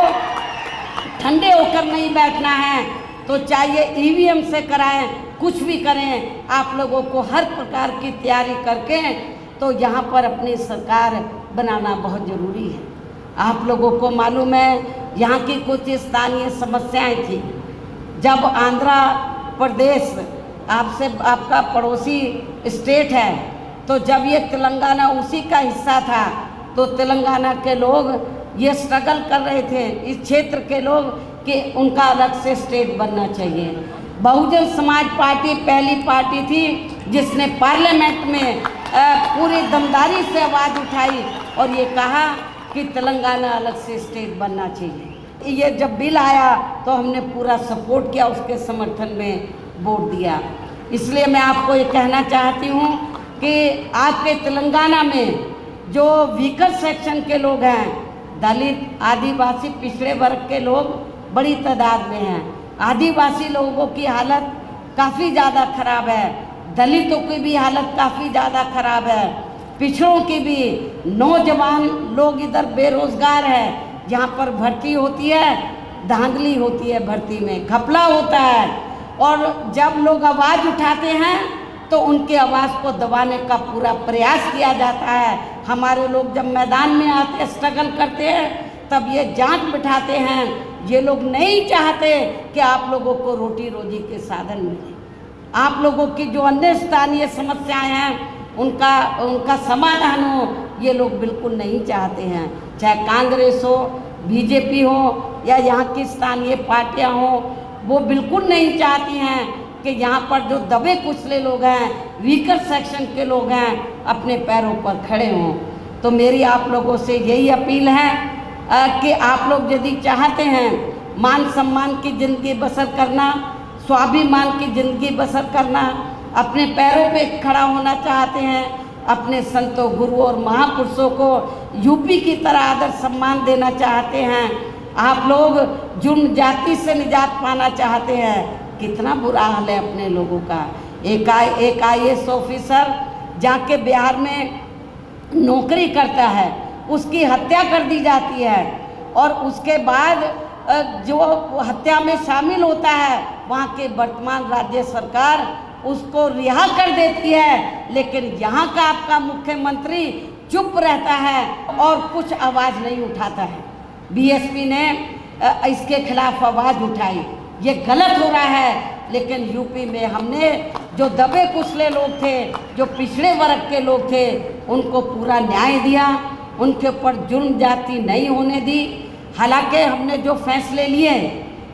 ठंडे होकर नहीं बैठना है, तो चाहिए ईवीएम से कराएं, कुछ भी करें, आप लोगों को हर प्रकार की तैयारी करके तो यहाँ पर अपनी सरकार बनाना बहुत ज़रूरी है। आप लोगों को मालूम है यहाँ की कुछ स्थानीय समस्याएं थी। जब आंध्र प्रदेश आपसे आपका पड़ोसी स्टेट है, तो जब ये तेलंगाना उसी का हिस्सा था, तो तेलंगाना के लोग ये स्ट्रगल कर रहे थे, इस क्षेत्र के लोग, कि उनका अलग से स्टेट बनना चाहिए। बहुजन समाज पार्टी पहली पार्टी थी जिसने पार्लियामेंट में पूरी दमदारी से आवाज़ उठाई और ये कहा कि तेलंगाना अलग से स्टेट बनना चाहिए। ये जब बिल आया तो हमने पूरा सपोर्ट किया, उसके समर्थन में वोट दिया। इसलिए मैं आपको ये कहना चाहती हूँ कि आपके तेलंगाना में जो वीकर सेक्शन के लोग हैं, दलित, आदिवासी, पिछड़े वर्ग के लोग बड़ी तादाद में हैं। आदिवासी लोगों की हालत काफ़ी ज़्यादा खराब है, दलितों की भी हालत काफ़ी ज़्यादा खराब है, पिछड़ों की भी। नौजवान लोग इधर बेरोज़गार है, जहाँ पर भर्ती होती है धांधली होती है, भर्ती में घपला होता है। और जब लोग आवाज़ उठाते हैं तो उनकी आवाज़ को दबाने का पूरा प्रयास किया जाता है। हमारे लोग जब मैदान में आते स्ट्रगल करते हैं, तब ये जांच बिठाते हैं। ये लोग नहीं चाहते कि आप लोगों को रोटी रोजी के साधन मिले। आप लोगों की जो अन्य स्थानीय समस्याएं हैं उनका समाधान हो, ये लोग बिल्कुल नहीं चाहते हैं। चाहे कांग्रेस हो, बीजेपी हो या यहाँ की स्थानीय पार्टियाँ हों, वो बिल्कुल नहीं चाहती हैं कि यहाँ पर जो दबे कुचले लोग हैं, वीकर सेक्शन के लोग हैं, अपने पैरों पर खड़े हों। तो मेरी आप लोगों से यही अपील है कि आप लोग यदि चाहते हैं मान सम्मान की ज़िंदगी बसर करना, स्वाभिमान की ज़िंदगी बसर करना, अपने पैरों पे खड़ा होना चाहते हैं, अपने संतों, गुरुओं और महापुरुषों को यूपी की तरह आदर सम्मान देना चाहते हैं, आप लोग जुर्म जाति से निजात पाना चाहते हैं, कितना बुरा हाल है अपने लोगों का। एक IAS ऑफिसर जाके बिहार में नौकरी करता है, उसकी हत्या कर दी जाती है और उसके बाद जो हत्या में शामिल होता है, वहाँ के वर्तमान राज्य सरकार उसको रिहा कर देती है। लेकिन यहाँ का आपका मुख्यमंत्री चुप रहता है और कुछ आवाज़ नहीं उठाता है। बीएसपी ने इसके खिलाफ आवाज़ उठाई, ये गलत हो रहा है। लेकिन यूपी में हमने जो दबे कुचले लोग थे, जो पिछड़े वर्ग के लोग थे, उनको पूरा न्याय दिया, उनके ऊपर जुर्म जाति नहीं होने दी। हालांकि हमने जो फैसले लिए,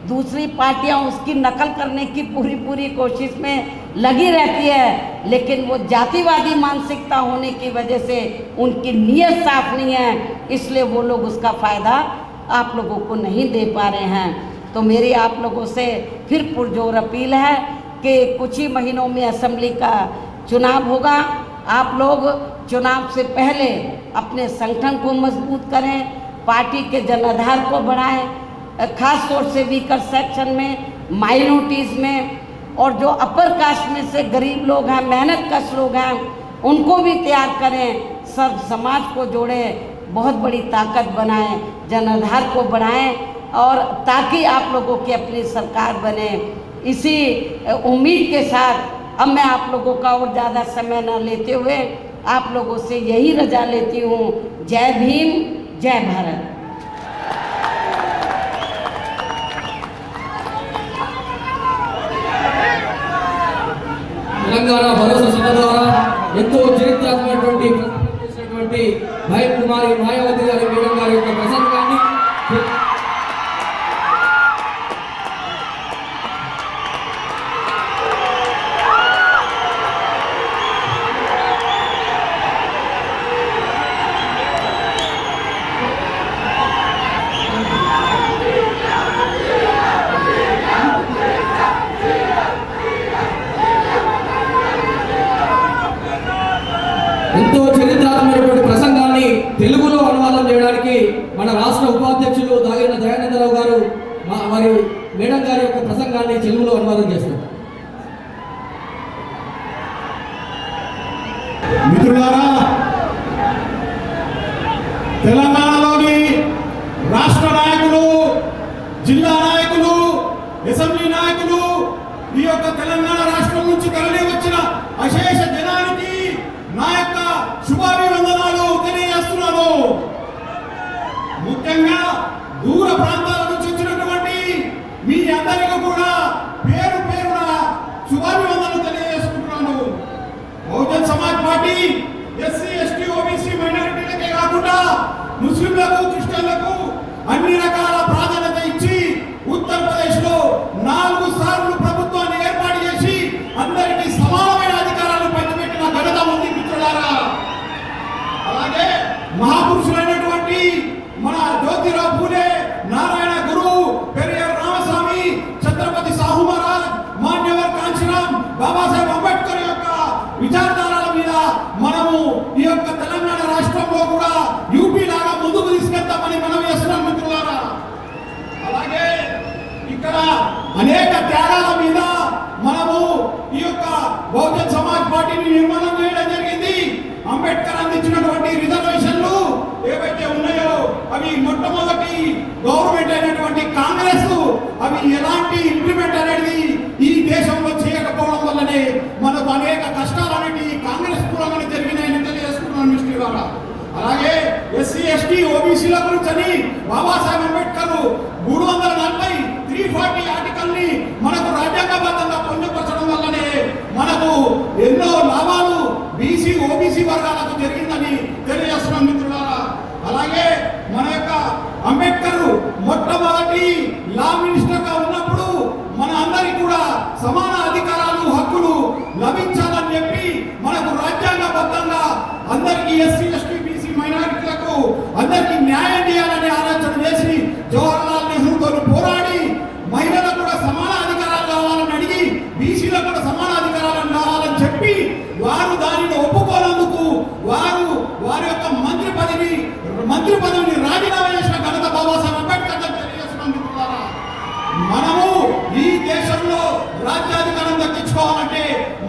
दूसरी पार्टियां उसकी नकल करने की पूरी कोशिश में लगी रहती है, लेकिन वो जातिवादी मानसिकता होने की वजह से उनकी नीयत साफ नहीं है, इसलिए वो लोग उसका फ़ायदा आप लोगों को नहीं दे पा रहे हैं। तो मेरी आप लोगों से फिर पुरजोर अपील है कि कुछ ही महीनों में असेंबली का चुनाव होगा। आप लोग चुनाव से पहले अपने संगठन को मजबूत करें, पार्टी के जनाधार को बढ़ाएं, खास तौर से वीकर सेक्शन में, माइनॉरिटीज़ में, और जो अपर कास्ट में से गरीब लोग हैं, मेहनत कश लोग हैं, उनको भी तैयार करें, सर्व समाज को जोड़ें, बहुत बड़ी ताकत बनाएं, जनाधार को बढ़ाएं, और ताकि आप लोगों की अपनी सरकार बने। इसी उम्मीद के साथ अब मैं आप लोगों का और ज़्यादा समय न लेते हुए आप लोगों से यही रजा लेती हूँ। जय भीम, जय भारत। తెలంగాణ భరోసా సభ ద్వారా ఎంతో చరిత్రాత్మకమైనటువంటి బహన్ కుమారి మాయావతి గారి మేడం గారి యొక్క ప్రసంగాన్ని ఎంతో చరిత్రాత్మకమైనటువంటి ప్రసంగాన్ని తెలుగులో అనువాదం చేయడానికి మన రాష్ట్ర ఉపాధ్యక్షులు దాగిన దయానందరావు గారు వారి మేడం గారి యొక్క ప్రసంగాన్ని తెలుగులో అనువాదం చేస్తారు. మిత్రులారా, తెలంగాణలోని రాష్ట్ర నాయకులు, జిల్లా నాయకులు, అసెంబ్లీ నాయకులు, ఈ యొక్క తెలంగాణ రాష్ట్రం నుంచి తరలి వచ్చిన అశేష జనానికి నా యొక్క శుభాభివందనాలు తెలియజేస్తున్నాను. ముఖ్యంగా దూర ప్రాంతాల నుంచి వచ్చినటువంటి మీ అందరికీ కూడా పేరు పేరున శుభాభివందనలు తెలియజేసుకుంటున్నాను. Bahujan Samaj party SC, ST, OBC మైనారిటీలకే కాకుండా ముస్లింలకు, క్రిస్టియన్లకు అన్ని రకాల ప్రాధాన్యత ఇచ్చి ఉత్తరప్రదేశ్ లో 4 సార్లు ప్రభుత్వాన్ని ఏర్పాటు చేసి అందరికీ సమానమైన అధికారాలు పంచిపెట్టిన ఘనత ఉంది మిత్రులారా. అలాగే మహాపురుషులైనటువంటి మన జ్యోతిరావు పూలే, నారాయణ గురు, పెరియార్ రామస్వామి, ఛత్రపతి సాహు మహారాజ్, మాన్యవర్ కాంచీరామ్, బాబాసాహెబ్ అంబేద్కర్ యొక్క విచారధారల మీద మనము ఈ యొక్క తెలంగాణ రాష్ట్రంలో కూడా యూపీ లాగా ముందుకు తీసుకెళ్తామని మనం చేస్తున్నాం మిత్రులారా. అలాగే ఇక్కడ అనేక త్యాగాల మీద మనము ఈ యొక్క బహుజన్ సమాజ్ పార్టీని నిర్మాణం చేయడం జరిగింది. అంబేద్కర్ అందించినటువంటి రిజర్వేషన్లు ఏవైతే ఉన్నాయో అవి మొట్టమొదటి గవర్నమెంట్ అయినటువంటి కాంగ్రెస్ అవి ఎలాంటి ఇంప్లిమెంట్ అనేది ఈ దేశంలో చేయకపోవడం వల్లనే మనకు అనేక కష్టాలు అనేవి కాంగ్రెస్ పూర్వమని జరిగినాయని తెలియజేసుకున్నాను మిత్రులారా. అలాగే ఎస్సీ, ఎస్టీ, ఓబీసీల గురించి బాబాసాహెబ్ అంబేద్కర్ 340 340 ఆర్టికల్ని మనకు రాజ్యాంగబద్ధంగా పొందుపరచడం వల్లనే మనకు ఎన్నో లాభాలు బీసీ, ఓబీసీ వర్గాలకు జరిగిందని తెలియజేస్తున్నాం మిత్రులారా. అలాగే మన యొక్క అంబేద్కర్ మొట్టమొదటి లా మినిస్టర్ గా ఉన్నప్పుడు మన అందరికీ కూడా సమాన అధికారాలు, హక్కులు లభించాలని చెప్పి మనకు రాజ్యాంగబద్ధంగా అందరికీ ఎస్సీ, ఎస్టీ, బీసీ మైనారిటీలకు అందరికీ న్యాయం చేయాలని ఆలోచన చేసి జవహర్లాల్ నెహ్రూతో పోరాడి మహిళలకు కూడా సమాన అధికారాలు కావాలని అడిగి బీసీలకు కూడా సమాన అధికారాలు కావాలని చెప్పి వారు దానిని ఒప్పుకోనందుకు వారి యొక్క మంత్రి పదవిని రాజీనామా చేసిన ఘనత బాబాసాహెబ్ అంబేద్కర్ తెలియజేస్తున్నాం మిత్రులారా. మనము ఈ దేశంలో రాజ్యాధికారం దక్కించుకోవాలంటే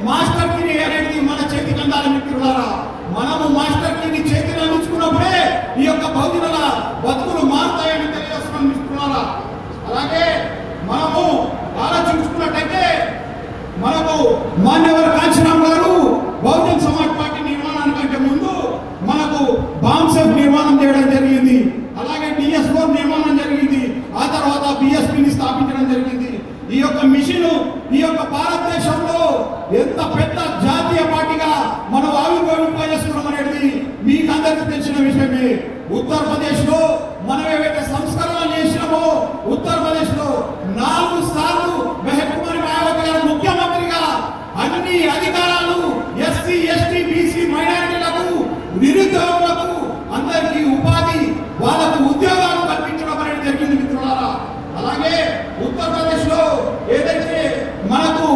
మాస్టర్ కీ అనేది మన చేతికి అందాలి మిత్రులారా. మనము మాస్టర్ కీని చేతిని అందించుకున్నప్పుడే ఈ యొక్క బహుజనుల బతుకులు మారుతాయని తెలియజేస్తున్నాం మిత్రులారా. అలాగే మనము ఆలోచించుకున్నట్టయితే మనకు మాన్యవర్ కాంచీరామ్ గారు బహుజన్ సమాజ్ పార్టీ నిర్మాణానికంటే ముందు మనకు బాంసెఫ్ నిర్మాణం చేయడం జరిగింది. అలాగే DS4 నిర్మాణం జరిగింది. ఆ తర్వాత BSPని స్థాపించడం జరిగింది. ఈ యొక్క మిషన్ ఈ యొక్క భారతదేశంలో ఎంత పెద్ద జాతీయ పార్టీగా మనం ఆవిర్భవింపజేస్తున్నాం అనేది మీకు అందరికీ తెలిసిన విషయమే. ఉత్తరప్రదేశ్ లో మనం ఏవైతే సంస్కరణలు చేసినామో ఉత్తరప్రదేశ్ లో 4 సార్లు బహన్ కుమారి మాయావతి గారు ముఖ్యమంత్రిగా అన్ని అధికారాలు ఎస్సీ, ఎస్టీ, బీసీ మైనారిటీలకు, నిరుద్యోగులకు అందరికీ ఉపాధి, వాళ్ళకు ఉద్యోగాలు కల్పించడం అనేది జరిగింది మిత్రులారా. అలాగే ఉత్తరప్రదేశ్ లో ఏదైతే మనకు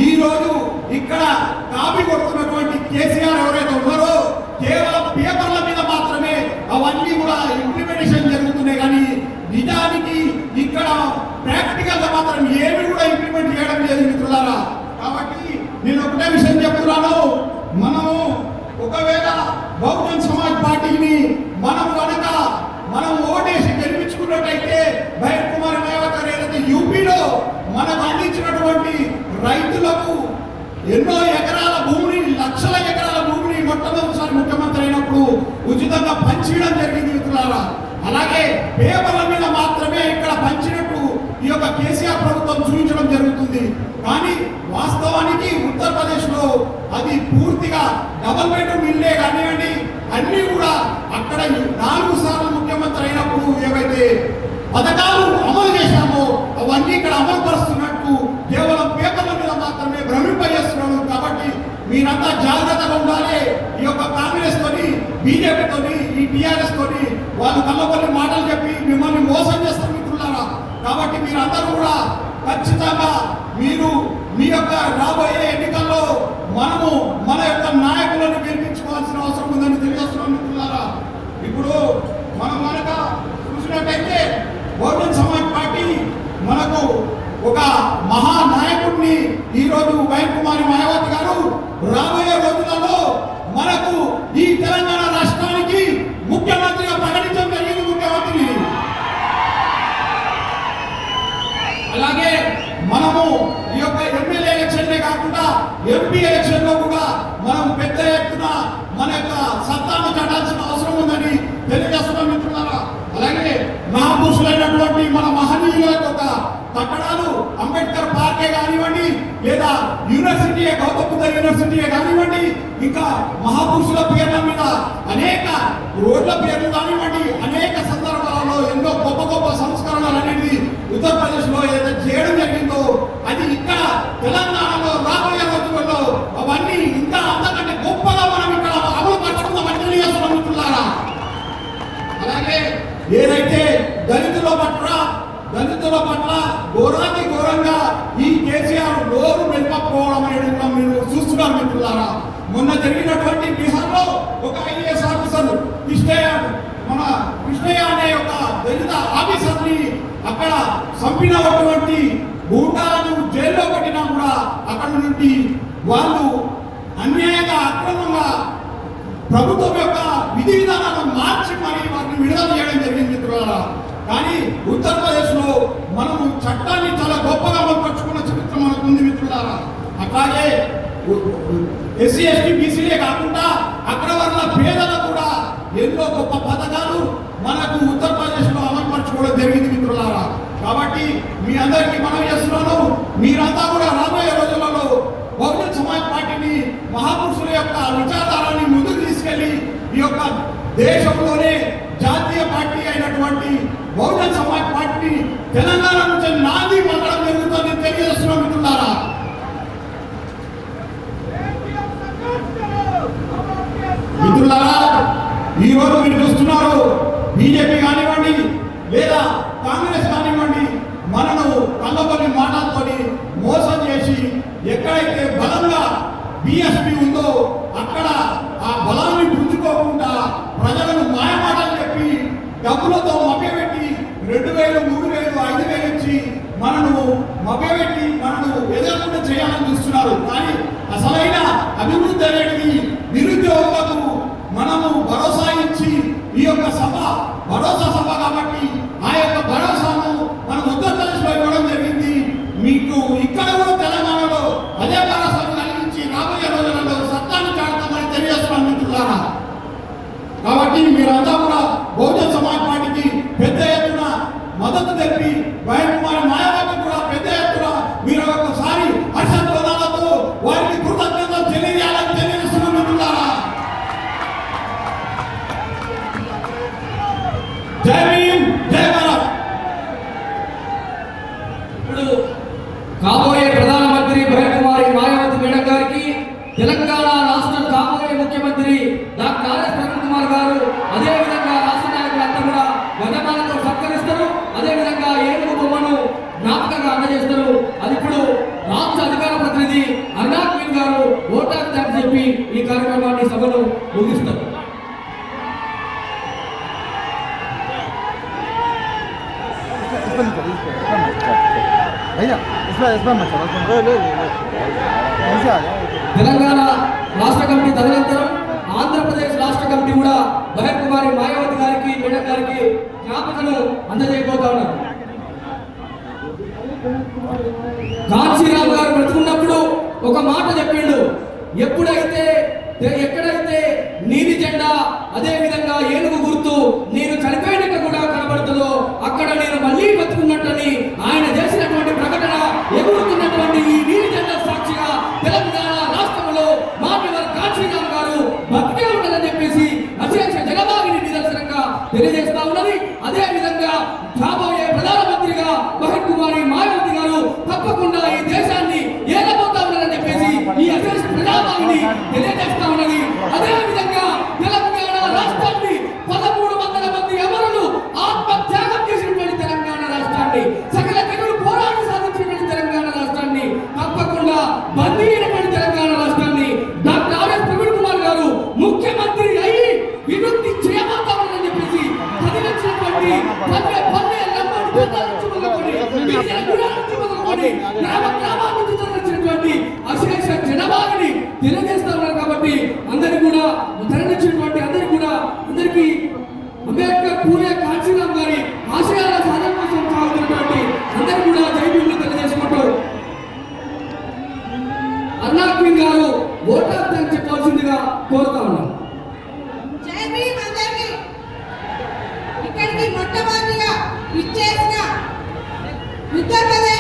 ఈ రోజు ఇక్కడ కాపీ కొడుతున్నటువంటి కేసీఆర్ ఎవరైతే ఉన్నారో కేవలం పేపర్ల మీద మాత్రమే అవన్నీ కూడా ఇంప్లిమెంటేషన్ జరుగుతున్నాయి, కానీ నిజానికి ఇక్కడ ప్రాక్టికల్ గా మాత్రం ఏమి కూడా ఇంప్లిమెంట్ చేయడం లేదు మిత్రులారా. కాబట్టి నేను ఒకటే విషయం చెప్తున్నాను, మనము ఒకవేళ బహుజన్ సమాజ్ పార్టీని మనం ఓటేసి గెలిపించుకున్నట్టయితే బహన్ కుమారి మాయావతి గారు ఏదైతే యూపీలో మనకు అందించినటువంటి రైతులకు ఎన్నో ఎకరాల భూమిని, లక్షల ఎకరాల భూమిని మొట్టమొదటిసారి ముఖ్యమంత్రి అయినప్పుడు ఉచితంగా పంచడం జరిగింది మిత్రులారా. అలాగే పేపర్ల మీద మాత్రమే ఇక్కడ పంచినట్టు ఈ యొక్క కేసీఆర్ ప్రభుత్వం చూపించడం జరుగుతుంది. కానీ వాస్తవానికి ఉత్తరప్రదేశ్ లో అది పూర్తిగా డబుల్ బెడ్రూమ్ ఇల్లే కానివ్వండి, అన్నీ కూడా అక్కడ 4 సార్లు ముఖ్యమంత్రి అయినప్పుడు ఏవైతే పథకాలు అమలు చేశామో అవన్నీ ఇక్కడ అమలు పరుస్తున్నట్టు కేవలం పేపర్ల మీద మాత్రమే భ్రమింపజేస్తున్నాను. కాబట్టి మీరంతా జాగ్రత్తగా ఉండాలి. ఈ యొక్క కాంగ్రెస్ తోని, బీజేపీ తోని, ఈ టీఆర్ఎస్ తోని వాళ్ళు కళ్ళబొల్లి మాటలు చెప్పి మిమ్మల్ని మోసం చేస్తారు మిత్రులారా. కాబట్టి మీరందరూ కూడా ఖచ్చితంగా మీరు మీ యొక్క రాబోయే ఎన్నికల్లో మనము మన యొక్క నాయకులను గెలిపించుకోవాల్సిన అవసరం ఉందని తెలియజేస్తున్నాం మిత్రులారా. ఇప్పుడు మనం కనుక చూసినట్టయితే బహుజన్ సమాజ్ పార్టీ మనకు ఒక మహానాయకుడిని ఈరోజు బైర్ కుమారి మాయావతి గారు రాబోయే రోజులలో మనకు ఈ తెలంగాణ రాష్ట్రానికి ముఖ్యమంత్రిగా ప్రకటించడం జరిగింది. ముఖ్యమంత్రిని అలాగే మనము ఈ యొక్క ఎమ్మెల్యే ఎలక్షన్లే కాకుండా ఎంపీ ఎలక్షన్ లో కూడా మనం పెద్ద ఎత్తున మన యొక్క సత్తాను చాటాల్సిన అవసరం ఉందని తెలియజేస్తున్నాం మిత్రులారా. అలాగే మహాపురుషులైనటువంటి మన మహనీయుల యొక్క కట్టడాలు అంబేద్కర్ పార్కే కానివ్వండి, లేదా యూనివర్సిటీయే, గౌతమ బుద్ధ యూనివర్సిటీయే కానివ్వండి, ఇంకా మహాపురుషుల పేర్ల మీద అనేక రోడ్ల పేర్లు కానివ్వండి, అనేక సందర్భాలలో ఎన్నో గొప్ప గొప్ప సంస్కరణలు అనేది ఉత్తరప్రదేశ్ లో ఏదైతే చేయడం జరిగిందో అది ఇక్కడ తెలంగాణలో రాబోయే రోజుల్లో అవన్నీ ఇంకా అంతకంటే గొప్పగా మనం ఇక్కడ అమలు పరచుకుందామని తెలియజేస్తున్నాం మిత్రులారా. అలాగే ఏదైతే దళితుల పట్ల ఘోరాతి ఘోరంగా ఈ కేసీఆర్ నోరు వెనుకపోవడం అనేది మీరు చూస్తున్నారు మిత్రులారా. మొన్న జరిగినటువంటి బీహార్లో ఒక ఐఏఎస్ ఆఫీసర్ కృష్ణయ్య అనే ఒక దళిత ఆఫీసర్ని అక్కడ చంపినటువంటి గూండాలను జైల్లో పెట్టినా కూడా అక్కడ నుండి వాళ్ళు అన్యాయంగా అక్రమంగా ప్రభుత్వం యొక్క విధి విధానాలను మార్చి మరి వారిని విడుదల చేయడం జరిగింది మిత్రులారా. కానీ ఉత్తరప్రదేశ్ లో మనము చట్టాన్ని చాలా గొప్పగా పరుచుకున్న చరిత్ర మనకు ఉంది మిత్రులారా. అట్లాగే ఎస్సీ ఎస్టీ బీసీలే కాకుండా అగ్రవర్ణ పేదలకు కూడా ఎన్నో గొప్ప పథకాలు మనకు ఉత్తరప్రదేశ్ లో అమలు పరచుకోవడం జరిగింది మిత్రులారా. కాబట్టి మీ అందరికీ మనం చేస్తున్నాను, మీరంతా కూడా రాబోయే రోజులలో బహుజన్ సమాజ్ పార్టీని, మహాపురుషుల యొక్క విచారధారాన్ని ముందుకు తీసుకెళ్లి ఈ యొక్క దేశంలోనే జాతీయ పార్టీ అయినటువంటి బహుజన్ సమాజ్ పార్టీ తెలంగాణ నుంచి నాంది పలకడం జరుగుతుందని తెలియజేస్తున్నాం మిత్రులారా. మిత్రులారా, ఈరోజు మీరు చూస్తున్నారు బీజేపీ కానివ్వండి లేదా కాంగ్రెస్ కానివ్వండి మనను కళ్ళబొల్లి మాటలతోని మోసం చేసి ఎక్కడైతే బలంగా బీఎస్పీ ఉందో అక్కడ ఆ బలాన్ని పుంజుకోకుండా ప్రజలను మాయమాటలు చెప్పి డబ్బులతో మభ్యపెట్టి 2000, 3000, 5000 ఇచ్చి మనను మభ్యపెట్టి మనను ఎదుర్కొంటూ చేయాలని చూస్తున్నారు. కానీ అసలైన అభివృద్ధి అనేది నిరుద్యోగులకు మనము భరోసా ఇచ్చి ఈ యొక్క సభ భరోసా సభ కాబట్టి ఆ యొక్క భరోసాను మనం ఉత్తరప్రదేశ్లో ఇవ్వడం జరిగింది. మీకు ఇక్కడ కూడా తెలంగాణలో అదే భరోసాను కలిగించి రాబోయే రోజులలో సత్తాన్ని చాటుతామని తెలియజేస్తున్నాం మిత్రులారా. కాబట్టి మీరంతా కూడా బహుజన్ సమాజ్ పార్టీకి పెద్ద ఎత్తున మద్దతు తెలిపి బైర్ కుమారి మాయావతి కూడా పెద్ద ఎత్తున మీరు ఒకసారి హర్షధ్వానాలతో వారికి కృతజ్ఞతలు తెలియజేయాలని తెలియజేస్తున్నాం మిత్రులారా. జై భీమ్, జై భారత్. ఇప్పుడు కాబోయే ప్రధానమంత్రి బైర్ కుమారి మాయావతి మేడం గారికి తెలంగాణ రాష్ట్ర కాబోయే ముఖ్యమంత్రి డాక్టర్ ఆర్ఎస్ ప్రవీణ్ కుమార్ గారు అదేవిధంగా రాష్ట్ర నాయకులంతా కూడా గణమాలతో సత్కరిస్తారు. అదేవిధంగా ఏనుగు బొమ్మను జ్ఞాపకంగా అందజేస్తారు. అది ఇప్పుడు రాష్ట్ర అధికార ప్రతినిధి అరుణాక్విన్ గారు ఓటాకు థ్యాంక్స్ చెప్పి ఈ కార్యక్రమాన్ని సభను ముగిస్తారు. తెలంగాణ రాష్ట్ర కమిటీ తదనంతరం ఆంధ్రప్రదేశ్ రాష్ట్ర కమిటీ కూడా బైర్ కుమారి మాయావతి గారికి మేడం గారికి జ్ఞాపకను అందజేయబోతా ఉన్నారు. కాంచీరామ్ గారు బ్రతుకున్నప్పుడు ఒక మాట చెప్పిండు, ఎక్కడైతే నీలి జెండా అదే విధంగా ఏనుగు గుర్తు నేను చనిపోయినాక కూడా కనబడుతుందో అక్కడ నేను మళ్ళీ బతుకున్నట్టని ఆయన చేసినటువంటి ప్రకటన ఎగురుతున్నటువంటి ఈ నీలి జెండా సాక్షిగా తెలంగాణ రాష్ట్రంలో ఉన్నటువంటి గ్రామ నుంచి తరలించినటువంటి అశేష జనభాగిని తెలియజేస్తా ఉన్నారు. కాబట్టి అందరికీ కూడా తరలించినటువంటి అందరికీ అంబేద్కర్, పూలే, కాంచీరామ్ గారి ఆశయాల సాధన కోసం సాగుతున్నటువంటి అందరికీ కూడా జై భీములు తెలియజేసుకుంటూ అన్నా క్వీన్ గారు ఓటార్థం చెప్పాల్సిందిగా కోరుతా ఉన్నాం. జై భీమ్ అందరికీ. ఇక్కడికి మొట్టమొదటిగా ఇచ్చేసిన ఉత్తరప్రదేశ్